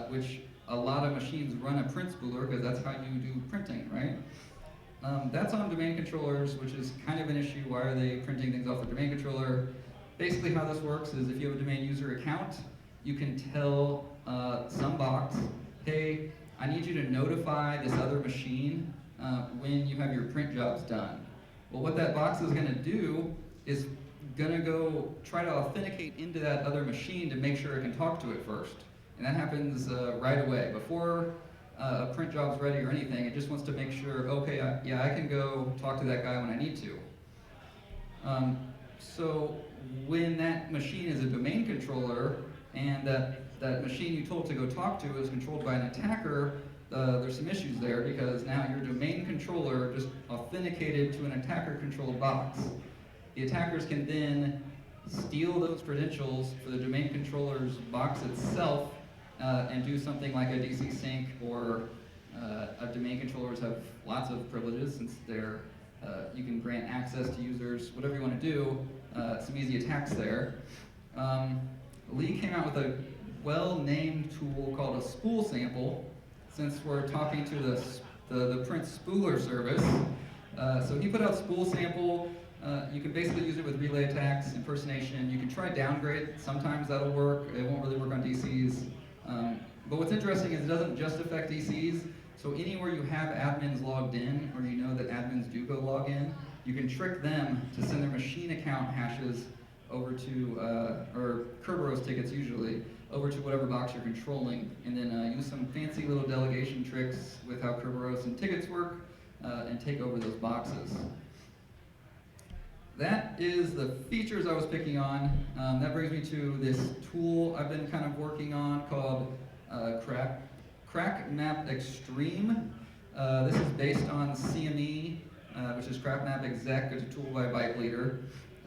which a lot of machines run a print spooler because that's how you do printing, right? That's on domain controllers, which is kind of an issue. Why are they printing things off the domain controller? Basically how this works is if you have a domain user account, you can tell some box, hey, I need you to notify this other machine when you have your print jobs done. Well, what that box is gonna do is gonna go try to authenticate into that other machine to make sure it can talk to it first. And that happens right away. Before a print job's ready or anything, it just wants to make sure, okay, I can go talk to that guy when I need to. So when that machine is a domain controller and that machine you told to go talk to is controlled by an attacker, there's some issues there because now your domain controller just authenticated to an attacker-controlled box. The attackers can then steal those credentials for the domain controller's box itself and do something like a DC sync, or domain controllers have lots of privileges since they're You can grant access to users, whatever you want to do. Some easy attacks there. Lee came out with a well-named tool called a spool sample, since we're talking to the print spooler service. So he put out spool sample. You can basically use it with relay attacks, impersonation. You can try downgrade. Sometimes that'll work. It won't really work on DCs. But what's interesting is it doesn't just affect DCs. So anywhere you have admins logged in, or you know that admins do go log in, you can trick them to send their machine account hashes over to, or Kerberos tickets usually, over to whatever box you're controlling, and then use some fancy little delegation tricks with how Kerberos and tickets work, and take over those boxes. That is the features I was picking on. That brings me to this tool I've been kind of working on called Crack Map Extreme. This is based on CME, which is Crack Map Exec. It's a tool by Bike Leader.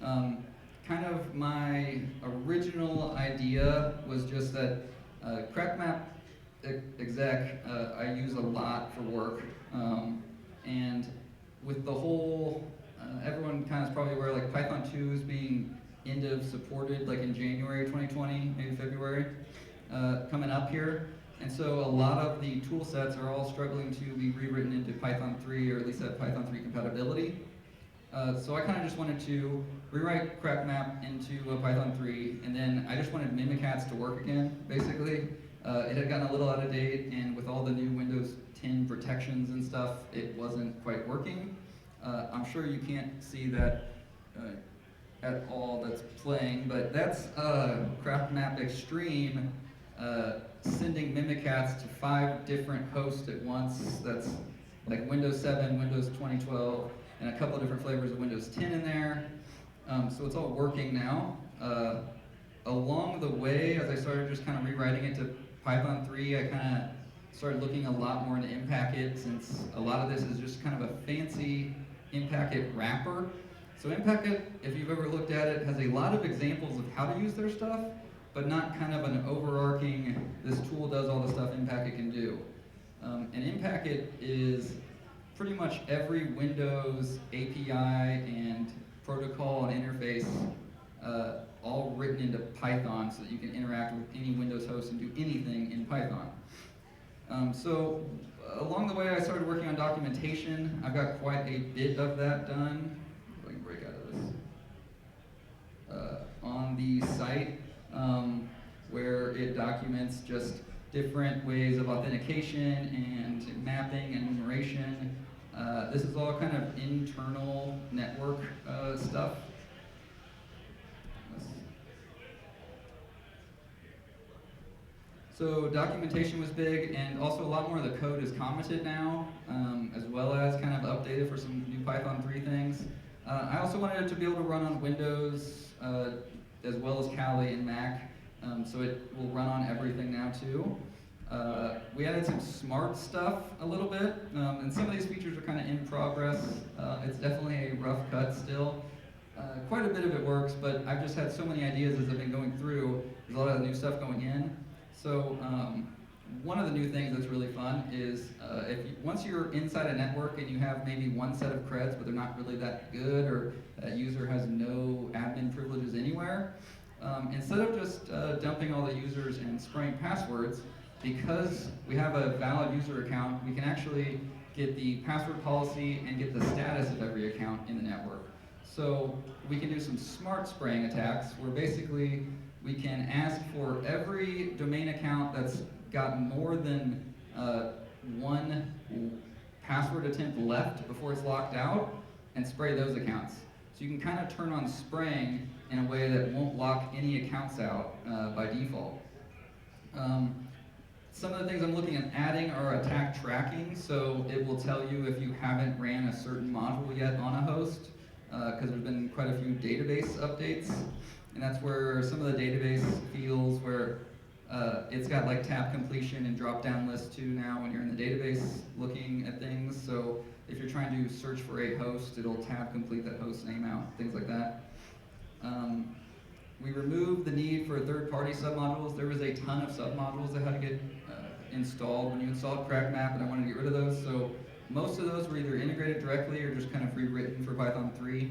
Kind of my original idea was just that Crack Map Exec I use a lot for work, and with the whole, everyone kind of is probably aware like Python 2 is being end of supported like in January 2020, maybe February, coming up here. And so a lot of the tool sets are all struggling to be rewritten into Python 3, or at least have Python 3 compatibility. So I kind of just wanted to rewrite Crack Map into Python 3, and then I just wanted Mimikatz to work again, basically. It had gotten a little out of date, and with all the new Windows 10 protections and stuff, it wasn't quite working. I'm sure you can't see that at all that's playing, but that's Crack Map Extreme sending Mimikatz to 5 different hosts at once. That's like Windows 7, Windows 2012, and a couple of different flavors of Windows 10 in there. So it's all working now. Along the way, as I started just kind of rewriting it to Python 3, I kind of started looking a lot more into Impacket, since a lot of this is just kind of a fancy Impacket wrapper. So Impacket, if you've ever looked at it, has a lot of examples of how to use their stuff, but not kind of an overarching, this tool does all the stuff Impacket can do. And Impacket is pretty much every Windows API and protocol and interface all written into Python so that you can interact with any Windows host and do anything in Python. So along the way I started working on documentation. I've got quite a bit of that done. If I can break out of this. On the site, where it documents just different ways of authentication and mapping and enumeration. This is all kind of internal network stuff. So documentation was big, and also a lot more of the code is commented now, as well as kind of updated for some new Python 3 things. I also wanted it to be able to run on Windows, as well as Kali and Mac, so it will run on everything now too. We added some smart stuff a little bit, and some of these features are kind of in progress. It's definitely a rough cut still. Quite a bit of it works, but I've just had so many ideas as I've been going through. There's a lot of new stuff going in. So one of the new things that's really fun is once you're inside a network and you have maybe one set of creds, but they're not really that good, or that user has no admin privileges anywhere, instead of just dumping all the users and spraying passwords, because we have a valid user account, we can actually get the password policy and get the status of every account in the network. So we can do some smart spraying attacks, where basically we can ask for every domain account that's got more than one password attempt left before it's locked out, and spray those accounts. So you can kind of turn on spraying in a way that won't lock any accounts out by default. Some of the things I'm looking at adding are attack tracking, so it will tell you if you haven't ran a certain module yet on a host, because there's been quite a few database updates, and that's where some of the database feels where it's got like tab completion and drop down list too now when you're in the database looking at things. So if you're trying to search for a host, it'll tab complete that host name out, things like that. We removed the need for third-party submodules. There was a ton of submodules that had to get installed when you installed Crack Map, and I wanted to get rid of those. So most of those were either integrated directly or just kind of rewritten for Python 3.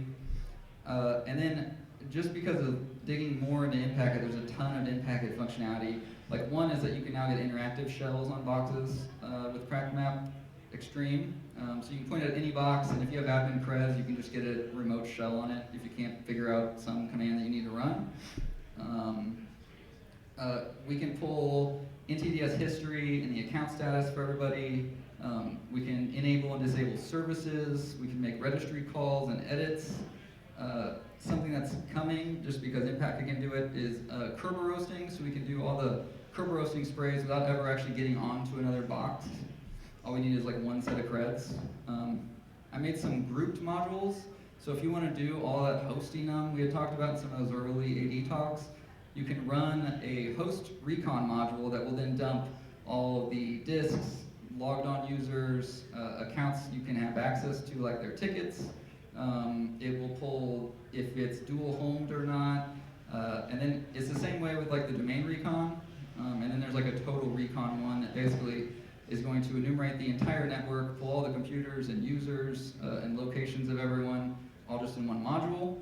And then just because of digging more into in-packet, there's a ton of in-packet functionality. Like one is that you can now get interactive shells on boxes with CrackMap Extreme. So you can point at any box, and if you have admin creds, you can just get a remote shell on it if you can't figure out some command that you need to run. We can pull NTDS history and the account status for everybody. We can enable and disable services. We can make registry calls and edits. Something that's coming, just because in-packet can do it, is Kerber roasting, so we can do all the Kerber roasting sprays without ever actually getting onto another box. All we need is like one set of creds. I made some grouped modules, so if you want to do all that hosting we had talked about in some of those early AD talks, you can run a host recon module that will then dump all of the disks, logged on users, accounts you can have access to, like their tickets. It will pull if it's dual homed or not, and then it's the same way with like the domain recon, and then there's like a total recon one that basically is going to enumerate the entire network, pull all the computers and users and locations of everyone, all just in one module.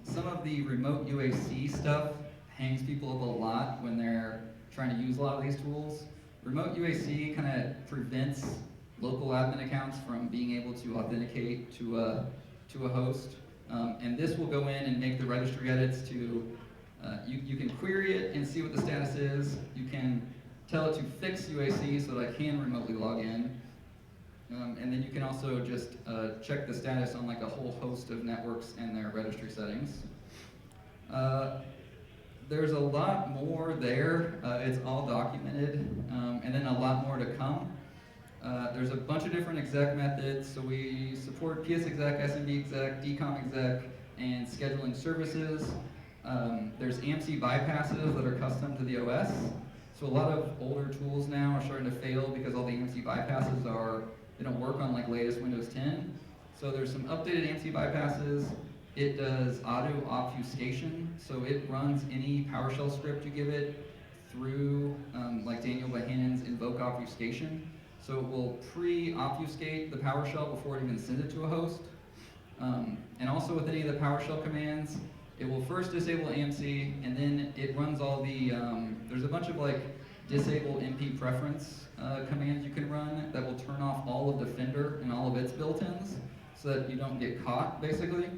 Some of the remote UAC stuff hangs people up a lot when they're trying to use a lot of these tools. Remote UAC kind of prevents local admin accounts from being able to authenticate to a host. And this will go in and make the registry edits to, you can query it and see what the status is. You can tell it to fix UAC so that I can remotely log in. And then you can also just check the status on like a whole host of networks and their registry settings. There's a lot more there. It's all documented, and then a lot more to come. There's a bunch of different exec methods. So we support PSExec, SMBexec, DCOMExec, and scheduling services. There's AMC bypasses that are custom to the OS. So a lot of older tools now are starting to fail because all the AMC bypasses they don't work on like latest Windows 10. So there's some updated AMC bypasses. It does auto obfuscation, so it runs any PowerShell script you give it through like Daniel Bohannon's invoke obfuscation. So it will pre-obfuscate the PowerShell before it even sends it to a host. And also with any of the PowerShell commands, it will first disable AMC, and then it runs all the, there's a bunch of like disable MP preference commands you can run that will turn off all of Defender and all of its built-ins so that you don't get caught, basically.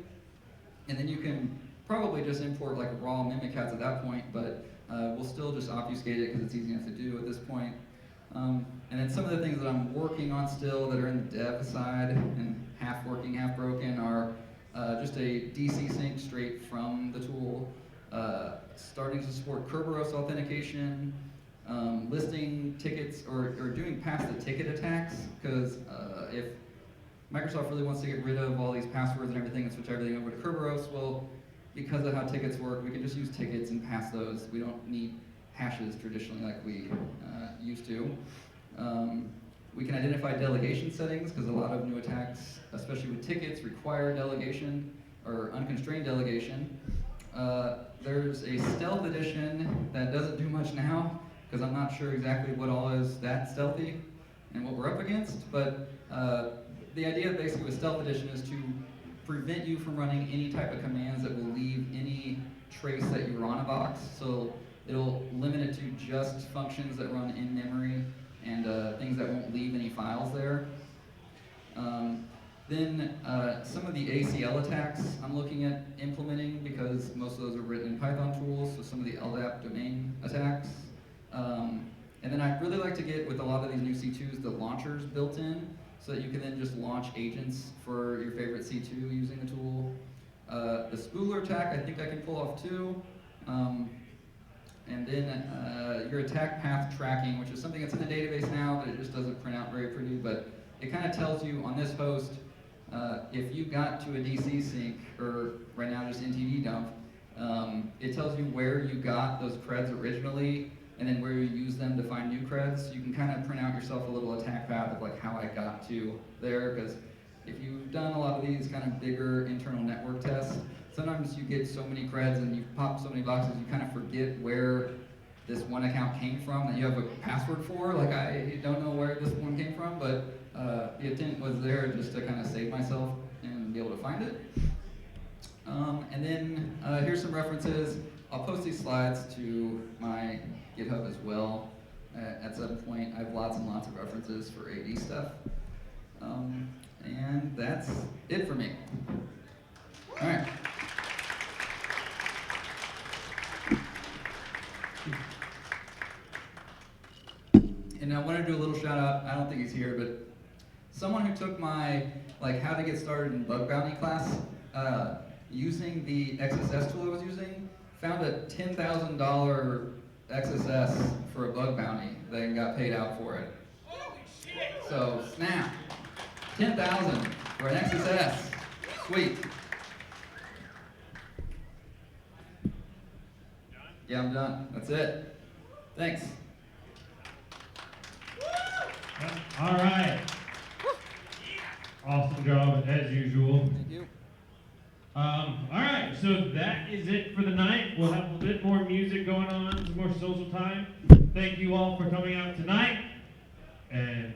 And then you can probably just import like raw Mimikatz at that point, but we'll still just obfuscate it because it's easy enough to do at this point. And then some of the things that I'm working on still that are in the dev side and half working, half broken are just a DC sync straight from the tool, starting to support Kerberos authentication, listing tickets or doing past the ticket attacks, because if Microsoft really wants to get rid of all these passwords and everything and switch everything over to Kerberos, well, because of how tickets work, we can just use tickets and pass those. We don't need hashes traditionally like we used to. We can identify delegation settings because a lot of new attacks, especially with tickets, require delegation or unconstrained delegation. There's a stealth edition that doesn't do much now because I'm not sure exactly what all is that stealthy and what we're up against, but the idea basically with stealth edition is to prevent you from running any type of commands that will leave any trace that you were on a box. So it'll limit it to just functions that run in memory and things that won't leave any files there. Then some of the ACL attacks I'm looking at implementing because most of those are written in Python tools, so some of the LDAP domain attacks. And then I'd really like to get, with a lot of these new C2s, the launchers built in so that you can then just launch agents for your favorite C2 using the tool. The spooler attack I think I can pull off too. And then your attack path tracking, which is something that's in the database now, but it just doesn't print out very pretty. But it kind of tells you on this host, if you got to a DC sync, or right now just NTD dump, it tells you where you got those creds originally, and then where you use them to find new creds. You can kind of print out yourself a little attack path of like how I got to there, because if you've done a lot of these kind of bigger internal network tests, sometimes you get so many creds and you pop so many boxes, you kind of forget where this one account came from that you have a password for. Like, I don't know where this one came from, but intent was there just to kind of save myself and be able to find it. And then here's some references. I'll post these slides to my GitHub as well. At some point, I have lots and lots of references for AD stuff. And that's it for me. All right. And I want to do a little shout out. I don't think he's here, but someone who took my how to get started in bug bounty class, using the XSS tool I was using, found a $10,000 XSS for a bug bounty. They got paid out for it. Holy shit! So snap, 10,000 for an XSS. Sweet. Yeah, I'm done. That's it. Thanks. All right. Awesome job as usual. Thank you. All right, so that is it for the night. We'll have a bit more music going on, some more social time. Thank you all for coming out tonight, and